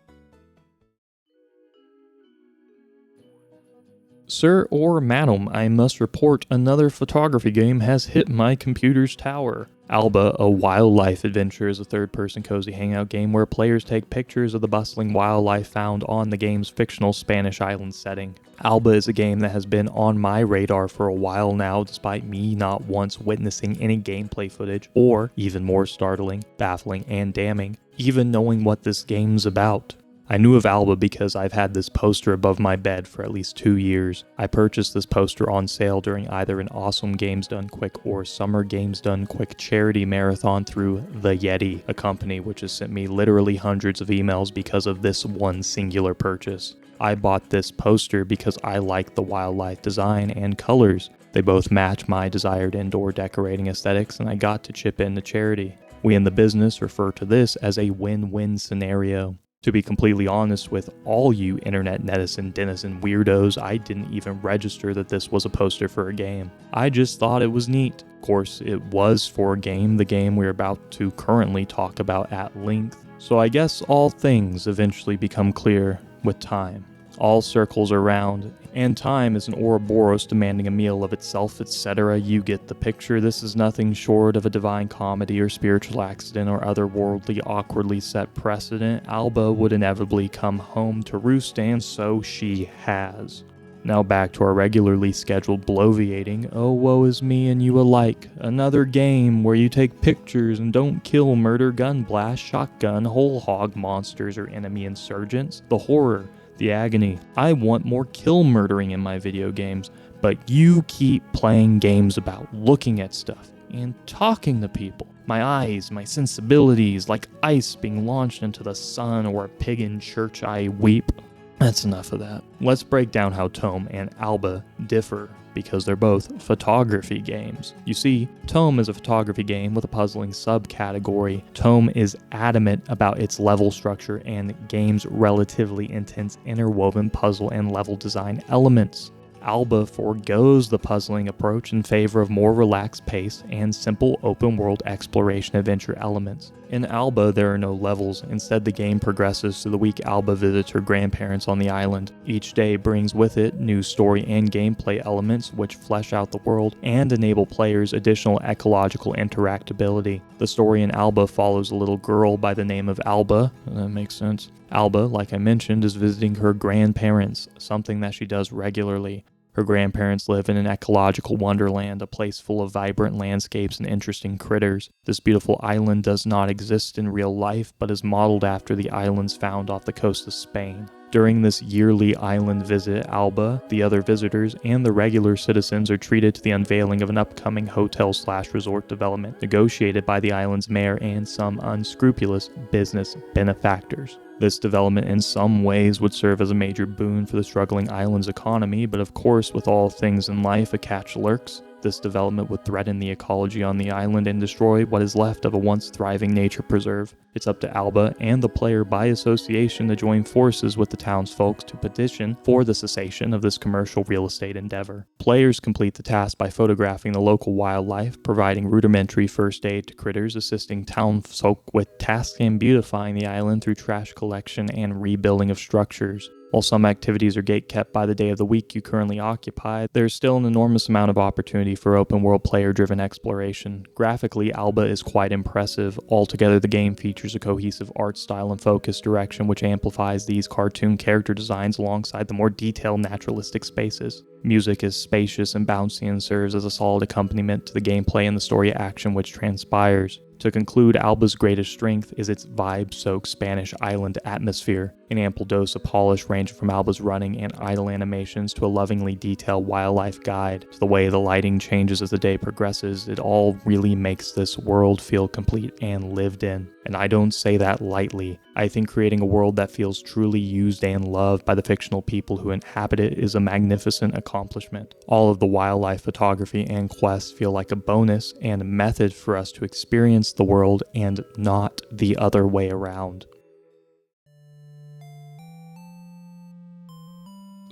Sir or madam, I must report another photography game has hit my computer's tower. Alba A Wildlife Adventure is a third-person cozy hangout game where players take pictures of the bustling wildlife found on the game's fictional Spanish island setting. Alba is a game that has been on my radar for a while now, despite me not once witnessing any gameplay footage, or, even more startling, baffling, and damning, even knowing what this game's about. I knew of Alba because I've had this poster above my bed for at least 2 years. I purchased this poster on sale during either an Awesome Games Done Quick or Summer Games Done Quick charity marathon through The Yeti, a company which has sent me literally hundreds of emails because of this one singular purchase. I bought this poster because I like the wildlife design and colors. They both match my desired indoor decorating aesthetics, and I got to chip in to charity. We in the business refer to this as a win-win scenario. To be completely honest with all you internet netizen denizen weirdos, I didn't even register that this was a poster for a game. I just thought it was neat. Of course, it was for a game, the game we're about to currently talk about at length. So I guess all things eventually become clear with time. All circles are round, and time is an Ouroboros demanding a meal of itself, etc. You get the picture. This is nothing short of a divine comedy or spiritual accident or otherworldly awkwardly set precedent. Alba would inevitably come home to roost, and so she has. Now back to our regularly scheduled bloviating. Oh, woe is me and you alike. Another game where you take pictures and don't kill, murder, gun blast, shotgun, whole hog monsters or enemy insurgents. The horror. The agony. I want more kill murdering in my video games, but you keep playing games about looking at stuff and talking to people. My eyes, my sensibilities, like ice being launched into the sun or a pig in church, I weep. That's enough of that. Let's break down how TOEM and Alba differ, because they're both photography games. You see, TOEM is a photography game with a puzzling subcategory. TOEM is adamant about its level structure and game's relatively intense interwoven puzzle and level design elements. Alba forgoes the puzzling approach in favor of more relaxed pace and simple open-world exploration adventure elements. In Alba, there are no levels. Instead, the game progresses through the week Alba visits her grandparents on the island. Each day brings with it new story and gameplay elements which flesh out the world and enable players additional ecological interactability. The story in Alba follows a little girl by the name of Alba. That makes sense. Alba, like I mentioned, is visiting her grandparents, something that she does regularly. Her grandparents live in an ecological wonderland, a place full of vibrant landscapes and interesting critters. This beautiful island does not exist in real life, but is modeled after the islands found off the coast of Spain. During this yearly island visit, Alba, the other visitors, and the regular citizens are treated to the unveiling of an upcoming hotel/resort development negotiated by the island's mayor and some unscrupulous business benefactors. This development in some ways would serve as a major boon for the struggling island's economy, but of course, with all things in life, a catch lurks. This development would threaten the ecology on the island and destroy what is left of a once thriving nature preserve. It's up to Alba and the player by association to join forces with the townsfolk to petition for the cessation of this commercial real estate endeavor. Players complete the task by photographing the local wildlife, providing rudimentary first aid to critters, assisting townsfolk with tasks, and beautifying the island through trash collection and rebuilding of structures. While some activities are gatekept by the day of the week you currently occupy, there's still an enormous amount of opportunity for open-world player-driven exploration. Graphically, Alba is quite impressive. Altogether, the game features a cohesive art style and focused direction which amplifies these cartoon character designs alongside the more detailed naturalistic spaces. Music is spacious and bouncy and serves as a solid accompaniment to the gameplay and the story action which transpires. To conclude, Alba's greatest strength is its vibe-soaked Spanish island atmosphere, an ample dose of polish ranging from Alba's running and idle animations to a lovingly detailed wildlife guide, to the way the lighting changes as the day progresses. It all really makes this world feel complete and lived in. And I don't say that lightly. I think creating a world that feels truly used and loved by the fictional people who inhabit it is a magnificent accomplishment. All of the wildlife photography and quests feel like a bonus and a method for us to experience the world and not the other way around.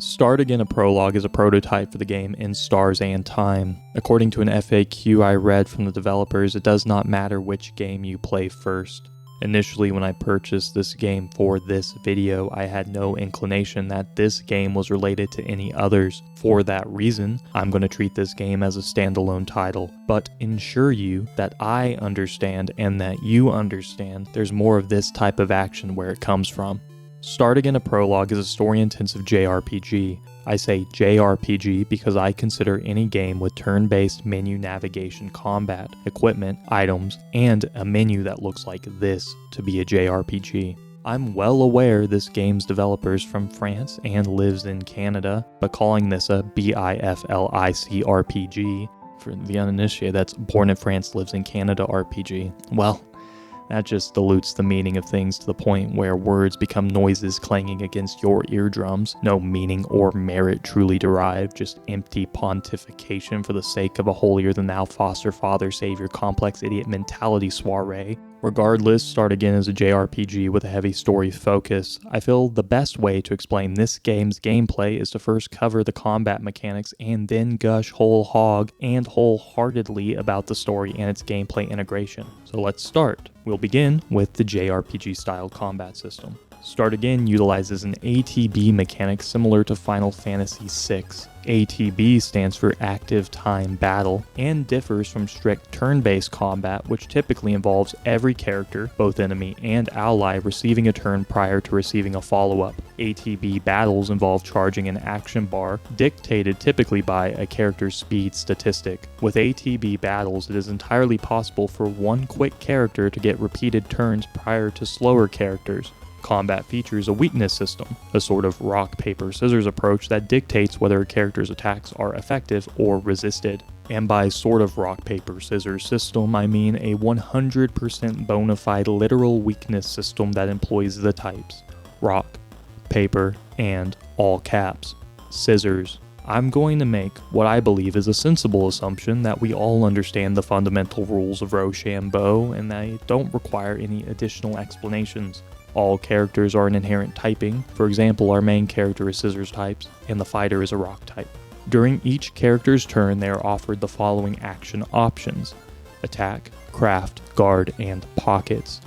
Start Again a Prologue is a prototype for the game in Stars and Time. According to an FAQ I read from the developers, it does not matter which game you play first. Initially, when I purchased this game for this video, I had no inclination that this game was related to any others. For that reason, I'm going to treat this game as a standalone title, but ensure you that I understand and that you understand there's more of this type of action where it comes from. Start Again a Prologue is a story-intensive JRPG. I say JRPG because I consider any game with turn-based menu navigation combat, equipment, items, and a menu that looks like this to be a JRPG. I'm well aware this game's developer's from France and lives in Canada, but calling this a BIFLIC RPG, for the uninitiated, that's Born in France Lives in Canada RPG, well, that just dilutes the meaning of things to the point where words become noises clanging against your eardrums. No meaning or merit truly derived, just empty pontification for the sake of a holier-than-thou foster father savior complex idiot mentality soiree. Regardless, Start Again is a JRPG with a heavy story focus. I feel the best way to explain this game's gameplay is to first cover the combat mechanics and then gush whole hog and wholeheartedly about the story and its gameplay integration. So let's start. We'll begin with the JRPG style combat system. Start Again utilizes an ATB mechanic similar to Final Fantasy VI. ATB stands for Active Time Battle and differs from strict turn-based combat, which typically involves every character, both enemy and ally, receiving a turn prior to receiving a follow-up. ATB battles involve charging an action bar, dictated typically by a character's speed statistic. With ATB battles, it is entirely possible for one quick character to get repeated turns prior to slower characters. Combat features a weakness system, a sort of rock, paper, scissors approach that dictates whether a character's attacks are effective or resisted. And by sort of rock, paper, scissors system, I mean a 100% bona fide literal weakness system that employs the types rock, paper, and, all caps, scissors. I'm going to make what I believe is a sensible assumption that we all understand the fundamental rules of Rochambeau and they don't require any additional explanations. All characters are an inherent typing. For example, our main character is scissors types, and the fighter is a rock type. During each character's turn, they are offered the following action options: attack, craft, guard, and pockets.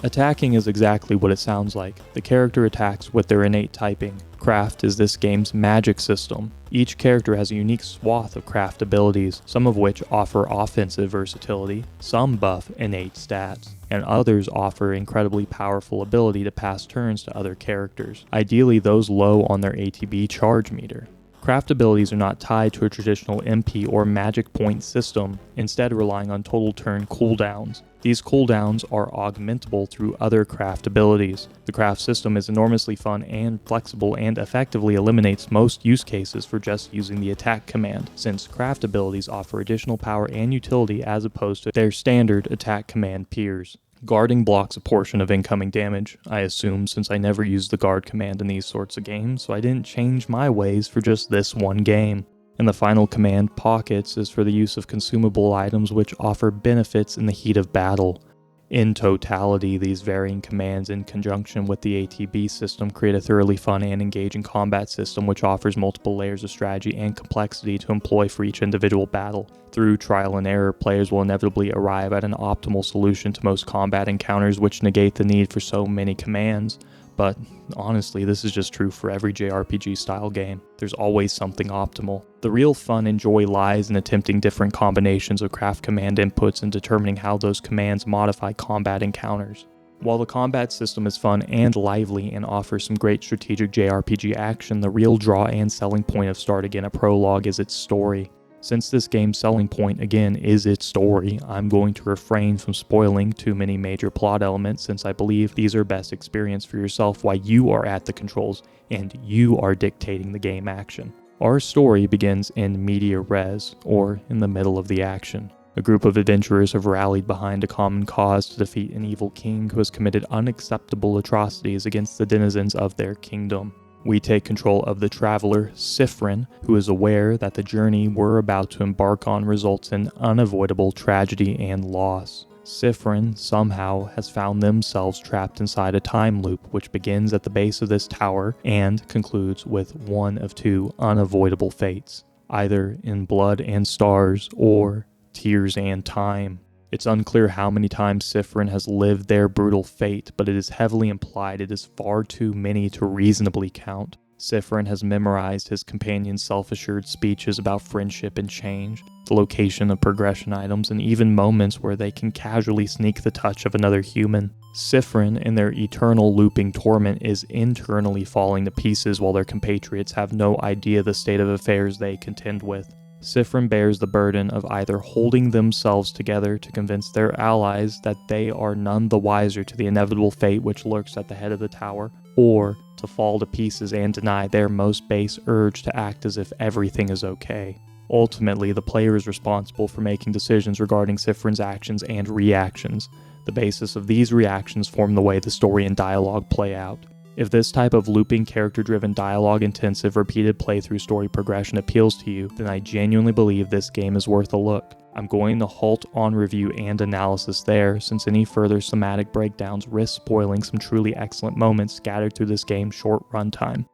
Attacking is exactly what it sounds like. The character attacks with their innate typing. Craft is this game's magic system. Each character has a unique swath of craft abilities, some of which offer offensive versatility, some buff innate stats, and others offer incredibly powerful ability to pass turns to other characters, ideally those low on their ATB charge meter. Craft abilities are not tied to a traditional MP or magic point system, instead relying on total turn cooldowns. These cooldowns are augmentable through other craft abilities. The craft system is enormously fun and flexible and effectively eliminates most use cases for just using the attack command, since craft abilities offer additional power and utility as opposed to their standard attack command peers. Guarding blocks a portion of incoming damage, I assume, since I never used the guard command in these sorts of games, so I didn't change my ways for just this one game. And the final command, pockets, is for the use of consumable items which offer benefits in the heat of battle. In totality, these varying commands in conjunction with the ATB system create a thoroughly fun and engaging combat system which offers multiple layers of strategy and complexity to employ for each individual battle. Through trial and error, players will inevitably arrive at an optimal solution to most combat encounters which negate the need for so many commands. But honestly, this is just true for every JRPG style game. There's always something optimal. The real fun and joy lies in attempting different combinations of craft command inputs and determining how those commands modify combat encounters. While the combat system is fun and lively and offers some great strategic JRPG action, the real draw and selling point of Start Again a Prologue is its story. Since this game's selling point, again, is its story, I'm going to refrain from spoiling too many major plot elements since I believe these are best experienced for yourself while you are at the controls and you are dictating the game action. Our story begins in media res, or in the middle of the action. A group of adventurers have rallied behind a common cause to defeat an evil king who has committed unacceptable atrocities against the denizens of their kingdom. We take control of the traveler, Sifrin, who is aware that the journey we're about to embark on results in unavoidable tragedy and loss. Siffrin somehow has found themselves trapped inside a time loop which begins at the base of this tower and concludes with one of two unavoidable fates, either in blood and stars or tears and time. It's unclear how many times Siffrin has lived their brutal fate, but it is heavily implied it is far too many to reasonably count. Siffrin has memorized his companion's self-assured speeches about friendship and change, the location of progression items, and even moments where they can casually sneak the touch of another human. Siffrin, in their eternal looping torment, is internally falling to pieces while their compatriots have no idea the state of affairs they contend with. Siffrin bears the burden of either holding themselves together to convince their allies that they are none the wiser to the inevitable fate which lurks at the head of the tower, or to fall to pieces and deny their most base urge to act as if everything is okay. Ultimately, the player is responsible for making decisions regarding Siffrin's actions and reactions. The basis of these reactions form the way the story and dialogue play out. If this type of looping, character-driven, dialogue-intensive, repeated playthrough story progression appeals to you, then I genuinely believe this game is worth a look. I'm going to halt on review and analysis there, since any further thematic breakdowns risk spoiling some truly excellent moments scattered through this game's short runtime.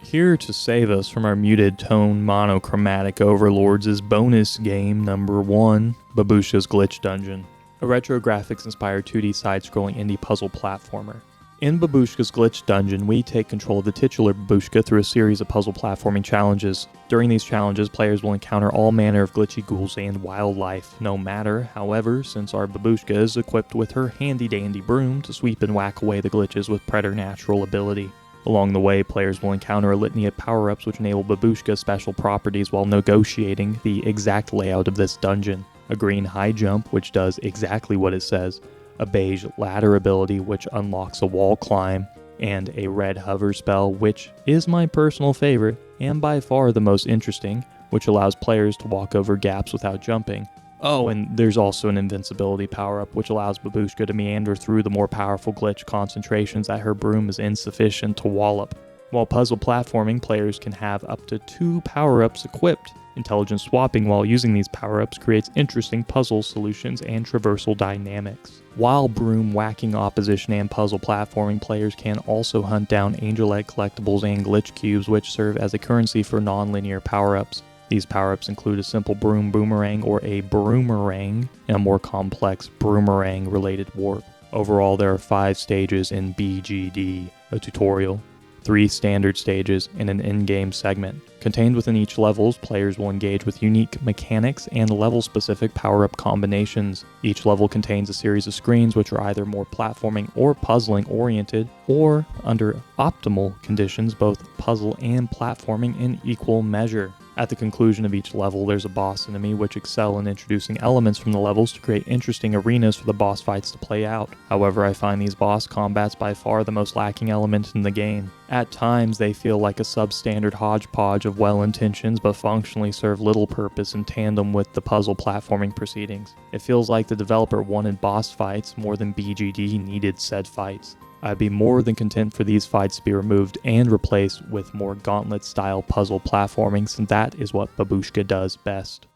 Here to save us from our muted tone monochromatic overlords is bonus game number 1, Babushka's Glitch Dungeon, a retro graphics-inspired 2D side-scrolling indie puzzle platformer. In Babushka's Glitch Dungeon, we take control of the titular Babushka through a series of puzzle platforming challenges. During these challenges, players will encounter all manner of glitchy ghouls and wildlife. No matter, however, since our Babushka is equipped with her handy-dandy broom to sweep and whack away the glitches with preternatural ability. Along the way, players will encounter a litany of power-ups which enable Babushka special properties while negotiating the exact layout of this dungeon. A green high jump, which does exactly what it says, a beige ladder ability, which unlocks a wall climb, and a red hover spell, which is my personal favorite, and by far the most interesting, which allows players to walk over gaps without jumping. Oh, and there's also an invincibility power-up, which allows Babushka to meander through the more powerful glitch concentrations that her broom is insufficient to wallop. While puzzle platforming, players can have up to 2 power-ups equipped. Intelligent swapping while using these power-ups creates interesting puzzle solutions and traversal dynamics. While broom whacking opposition and puzzle platforming, players can also hunt down angel egg collectibles and glitch cubes, which serve as a currency for non-linear power-ups. These power-ups include a simple broom boomerang or a broomerang, and a more complex broomerang-related warp. Overall, there are 5 stages in BGD, a tutorial, 3 standard stages, and an in-game segment. Contained within each levels, players will engage with unique mechanics and level-specific power-up combinations. Each level contains a series of screens which are either more platforming or puzzling-oriented, or, under optimal conditions, both puzzle and platforming in equal measure. At the conclusion of each level, there's a boss enemy which excel in introducing elements from the levels to create interesting arenas for the boss fights to play out. However, I find these boss combats by far the most lacking element in the game. At times, they feel like a substandard hodgepodge of well-intentions but functionally serve little purpose in tandem with the puzzle platforming proceedings. It feels like the developer wanted boss fights more than BGD needed said fights. I'd be more than content for these fights to be removed and replaced with more gauntlet-style puzzle platforming, since that is what Babushka does best.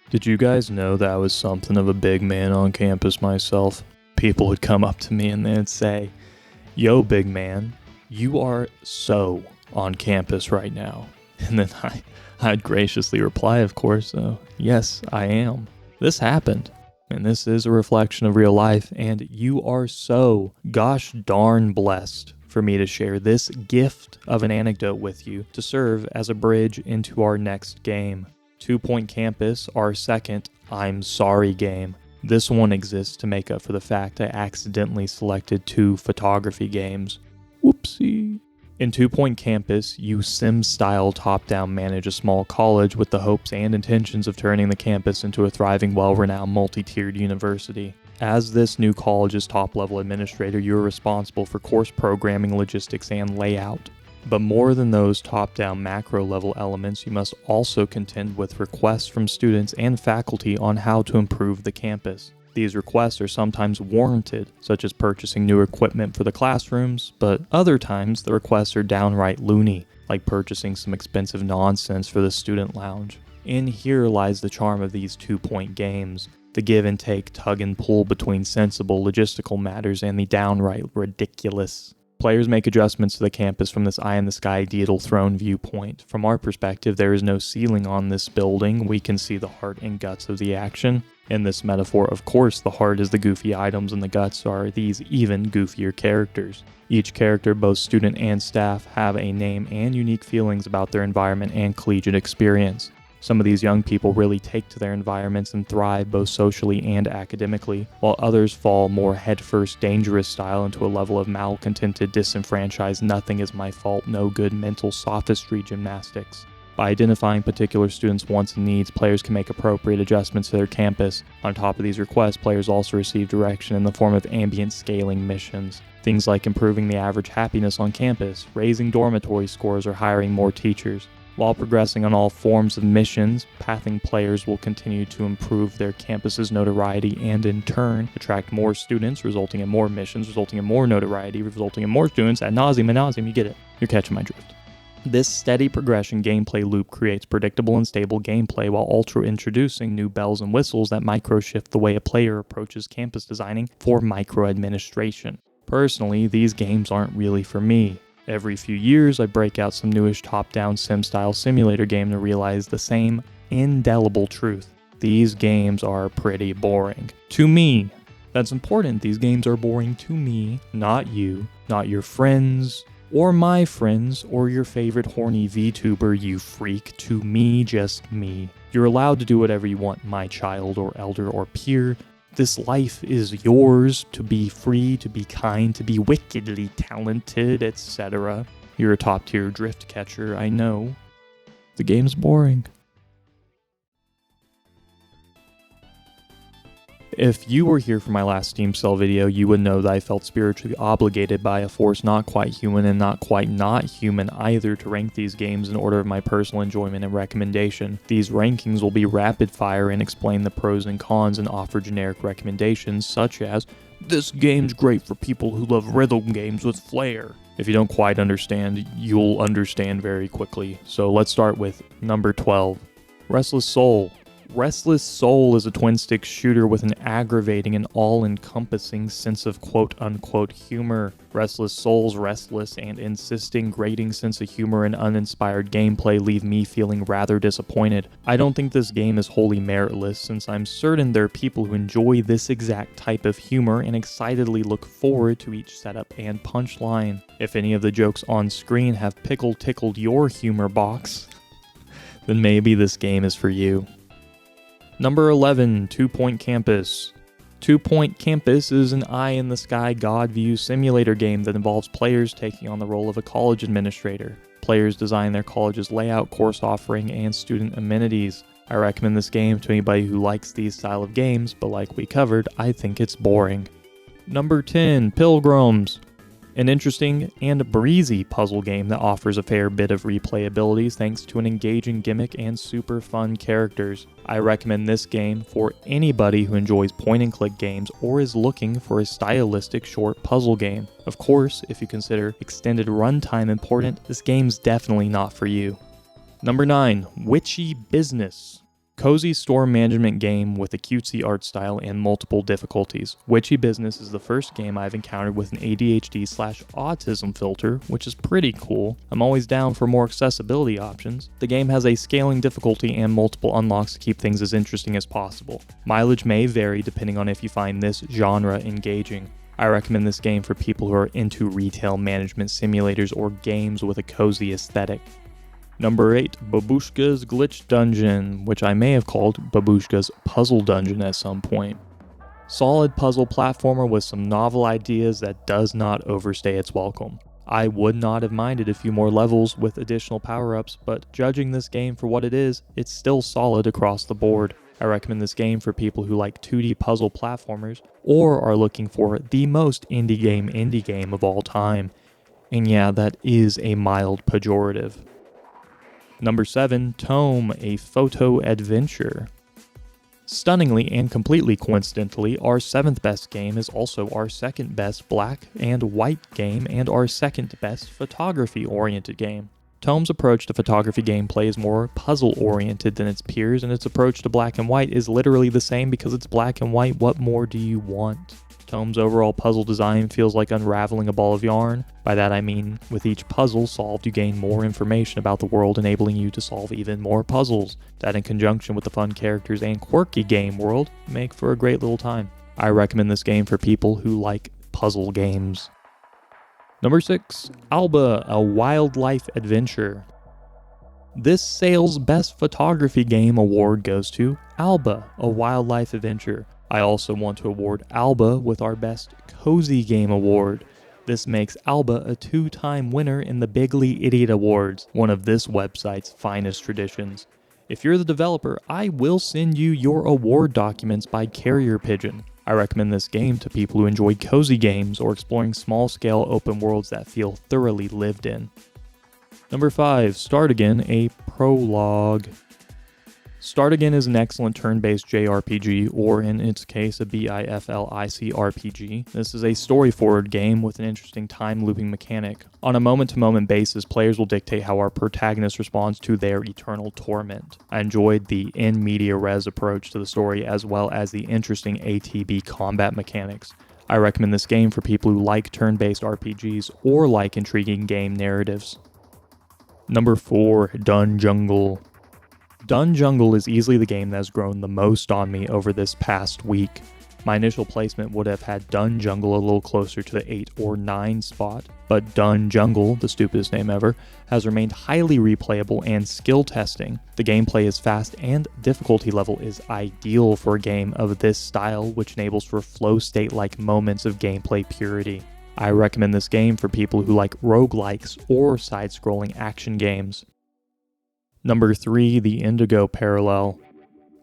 Did you guys know that I was something of a big man on campus myself? People would come up to me and they'd say, "Yo, big man, you are so on campus right now." And then I'd graciously reply, of course, "Yes, I am." This happened. And this is a reflection of real life, and you are so gosh darn blessed for me to share this gift of an anecdote with you to serve as a bridge into our next game. 2 Point Campus, our second I'm Sorry game. This one exists to make up for the fact I accidentally selected 2 photography games. Whoopsie. In 2 Point Campus, you sim-style top-down manage a small college with the hopes and intentions of turning the campus into a thriving, well-renowned, multi-tiered university. As this new college's top-level administrator, you are responsible for course programming, logistics, and layout. But more than those top-down macro-level elements, you must also contend with requests from students and faculty on how to improve the campus. These requests are sometimes warranted, such as purchasing new equipment for the classrooms, but other times the requests are downright loony, like purchasing some expensive nonsense for the student lounge. And here lies the charm of these 2-point games. The give and take, tug and pull between sensible logistical matters and the downright ridiculous. Players make adjustments to the campus from this eye-in-the-sky deedle throne viewpoint. From our perspective, there is no ceiling on this building. We can see the heart and guts of the action. In this metaphor, of course, the heart is the goofy items and the guts are these even goofier characters. Each character, both student and staff, have a name and unique feelings about their environment and collegiate experience. Some of these young people really take to their environments and thrive both socially and academically, while others fall more headfirst dangerous style into a level of malcontented, disenfranchised, nothing is my fault, no good mental sophistry gymnastics. By identifying particular students' wants and needs, players can make appropriate adjustments to their campus. On top of these requests, players also receive direction in the form of ambient scaling missions. Things like improving the average happiness on campus, raising dormitory scores, or hiring more teachers. While progressing on all forms of missions, pathing players will continue to improve their campus's notoriety and in turn attract more students, resulting in more missions, resulting in more notoriety, resulting in more students, ad nauseam, you get it. You're catching my drift. This steady progression gameplay loop creates predictable and stable gameplay while also introducing new bells and whistles that micro-shift the way a player approaches campus designing for micro-administration. Personally, these games aren't really for me. Every few years, I break out some newish top-down sim-style simulator game to realize the same indelible truth. These games are pretty boring. To me. That's important. These games are boring to me, not you, not your friends, or my friends, or your favorite horny VTuber, you freak. To me, just me. You're allowed to do whatever you want, my child or elder or peer. This life is yours to be free, to be kind, to be wickedly talented, etc. You're a top-tier drift catcher, I know. The game's boring. If you were here for my last Steam sale video, you would know that I felt spiritually obligated by a force not quite human and not quite not human either to rank these games in order of my personal enjoyment and recommendation. These rankings will be rapid fire and explain the pros and cons and offer generic recommendations such as, this game's great for people who love rhythm games with flair. If you don't quite understand, you'll understand very quickly. So let's start with number 12, Restless Soul. Restless Soul is a twin-stick shooter with an aggravating and all-encompassing sense of quote-unquote humor. Restless Soul's restless and insisting, grating sense of humor and uninspired gameplay leave me feeling rather disappointed. I don't think this game is wholly meritless, since I'm certain there are people who enjoy this exact type of humor and excitedly look forward to each setup and punchline. If any of the jokes on screen have tickled your humor box, then maybe this game is for you. Number 11, 2-Point Campus. 2-Point Campus is an eye-in-the-sky God view simulator game that involves players taking on the role of a college administrator. Players design their college's layout, course offering, and student amenities. I recommend this game to anybody who likes these style of games, but like we covered, I think it's boring. Number 10, Pilgrims. An interesting and breezy puzzle game that offers a fair bit of replayability thanks to an engaging gimmick and super fun characters. I recommend this game for anybody who enjoys point-and-click games or is looking for a stylistic short puzzle game. Of course, if you consider extended runtime important, this game's definitely not for you. Number 9, Witchy Business. Cozy store management game with a cutesy art style and multiple difficulties. Witchy Business is the first game I've encountered with an ADHD/autism filter, which is pretty cool. I'm always down for more accessibility options. The game has a scaling difficulty and multiple unlocks to keep things as interesting as possible. Mileage may vary depending on if you find this genre engaging. I recommend this game for people who are into retail management simulators or games with a cozy aesthetic. Number 8, Babushka's Glitch Dungeon, which I may have called Babushka's Puzzle Dungeon at some point. Solid puzzle platformer with some novel ideas that does not overstay its welcome. I would not have minded a few more levels with additional power-ups, but judging this game for what it is, it's still solid across the board. I recommend this game for people who like 2D puzzle platformers or are looking for the most indie game of all time. And yeah, that is a mild pejorative. Number 7, TOEM, a photo adventure. Stunningly and completely coincidentally, our 7th best game is also our 2nd best black and white game and our 2nd best photography-oriented game. TOEM's approach to photography gameplay is more puzzle-oriented than its peers, and its approach to black and white is literally the same because it's black and white. What more do you want? TOEM's overall puzzle design feels like unraveling a ball of yarn. By that I mean, with each puzzle solved, you gain more information about the world, enabling you to solve even more puzzles. That, in conjunction with the fun characters and quirky game world, make for a great little time. I recommend this game for people who like puzzle games. Number 6, Alba A Wildlife Adventure. This sale's Best Photography Game award goes to Alba A Wildlife Adventure. I also want to award Alba with our Best Cozy Game award. This makes Alba a 2-time winner in the Bigly Idiot Awards, one of this website's finest traditions. If you're the developer, I will send you your award documents by carrier pigeon. I recommend this game to people who enjoy cozy games or exploring small-scale open worlds that feel thoroughly lived in. Number 5, Start Again, a Prologue. Start Again is an excellent turn-based JRPG, or in its case, a BIFLIC RPG. This is a story-forward game with an interesting time-looping mechanic. On a moment-to-moment basis, players will dictate how our protagonist responds to their eternal torment. I enjoyed the in media res approach to the story, as well as the interesting ATB combat mechanics. I recommend this game for people who like turn-based RPGs or like intriguing game narratives. Number 4, Dunjungle. Dunjungle is easily the game that has grown the most on me over this past week. My initial placement would have had Dunjungle a little closer to the 8 or 9 spot, but Dunjungle, the stupidest name ever, has remained highly replayable and skill testing. The gameplay is fast and difficulty level is ideal for a game of this style, which enables for flow state-like moments of gameplay purity. I recommend this game for people who like roguelikes or side-scrolling action games. Number 3, the Indigo Parallel.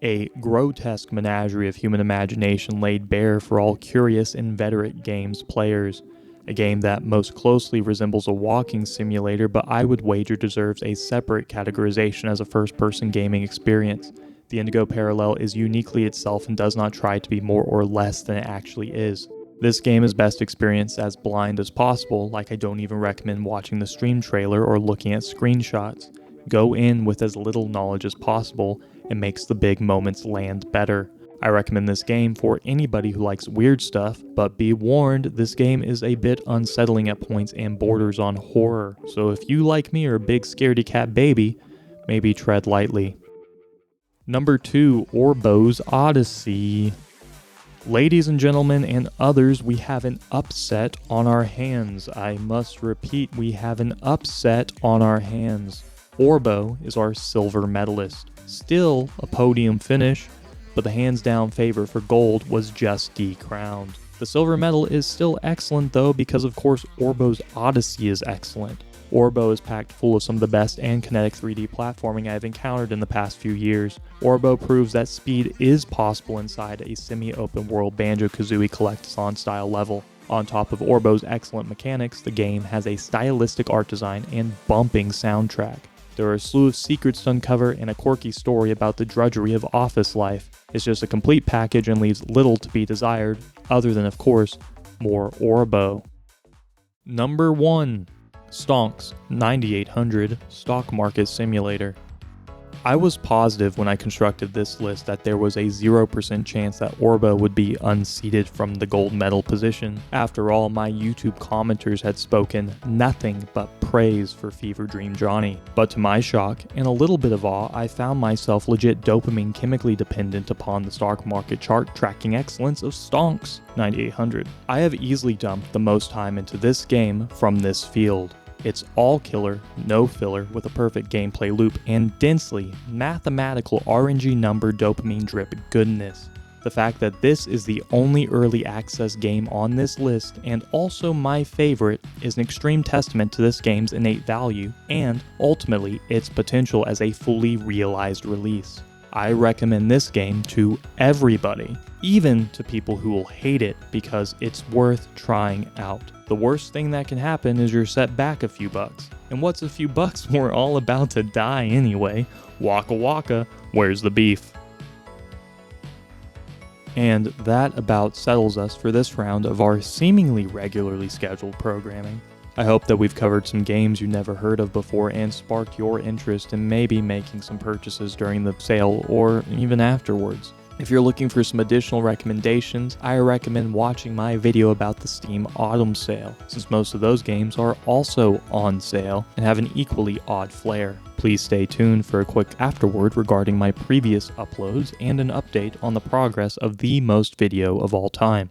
A grotesque menagerie of human imagination laid bare for all curious, inveterate games players. A game that most closely resembles a walking simulator, but I would wager deserves a separate categorization as a first-person gaming experience. The Indigo Parallel is uniquely itself and does not try to be more or less than it actually is. This game is best experienced as blind as possible, like I don't even recommend watching the stream trailer or looking at screenshots. Go in with as little knowledge as possible, and makes the big moments land better. I recommend this game for anybody who likes weird stuff, but be warned, this game is a bit unsettling at points and borders on horror, so if you like me are a big scaredy cat baby, maybe tread lightly. Number 2, Orbo's Odyssey. Ladies and gentlemen and others, we have an upset on our hands. I must repeat, we have an upset on our hands. Orbo is our silver medalist. Still a podium finish, but the hands-down favorite for gold was just decrowned. The silver medal is still excellent though, because of course Orbo's Odyssey is excellent. Orbo is packed full of some of the best and kinetic 3D platforming I have encountered in the past few years. Orbo proves that speed is possible inside a semi-open world Banjo-Kazooie Collectathon style level. On top of Orbo's excellent mechanics, the game has a stylistic art design and bumping soundtrack. There are a slew of secrets to uncover and a quirky story about the drudgery of office life. It's just a complete package and leaves little to be desired, other than, of course, more Orbo. Number 1, Stonks 9800 Stock Market Simulator. I was positive when I constructed this list that there was a 0% chance that Orbo would be unseated from the gold medal position. After all, my YouTube commenters had spoken nothing but praise for Fever Dream Johnny. But to my shock, and a little bit of awe, I found myself legit dopamine chemically dependent upon the stock market chart tracking excellence of Stonks 9800. I have easily dumped the most time into this game from this field. It's all killer, no filler, with a perfect gameplay loop and densely mathematical RNG number dopamine drip goodness. The fact that this is the only early access game on this list, and also my favorite, is an extreme testament to this game's innate value, and ultimately its potential as a fully realized release. I recommend this game to everybody, even to people who will hate it, because it's worth trying out. The worst thing that can happen is you're set back a few bucks. And what's a few bucks when we're all about to die anyway? Waka waka, where's the beef? And that about settles us for this round of our seemingly regularly scheduled programming. I hope that we've covered some games you never heard of before and sparked your interest in maybe making some purchases during the sale or even afterwards. If you're looking for some additional recommendations, I recommend watching my video about the Steam Autumn Sale, since most of those games are also on sale and have an equally odd flair. Please stay tuned for a quick afterword regarding my previous uploads and an update on the progress of the most video of all time.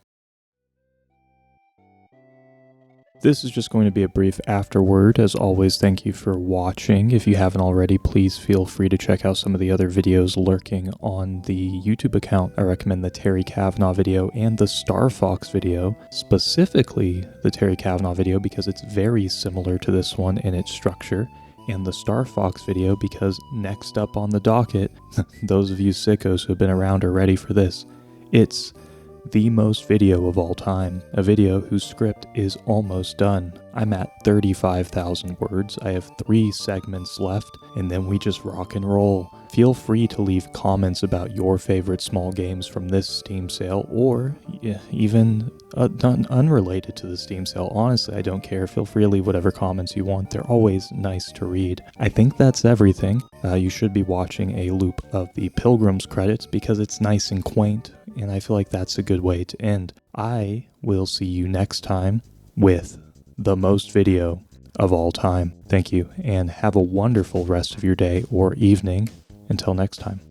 This is just going to be a brief afterword. As always, thank you for watching. If you haven't already, please feel free to check out some of the other videos lurking on the YouTube account. I recommend the Terry Kavanaugh video and the Star Fox video, specifically the Terry Kavanaugh video because it's very similar to this one in its structure, and the Star Fox video because next up on the docket, those of you sickos who have been around are ready for this, it's the most video of all time, a video whose script is almost done. I'm at 35,000 words, I have 3 segments left, and then we just rock and roll. Feel free to leave comments about your favorite small games from this Steam sale, or even unrelated to the Steam sale. Honestly, I don't care. Feel free to leave whatever comments you want. They're always nice to read. I think that's everything. You should be watching a loop of the Pilgrims credits because it's nice and quaint, and I feel like that's a good way to end. I will see you next time with the most video of all time. Thank you, and have a wonderful rest of your day or evening. Until next time.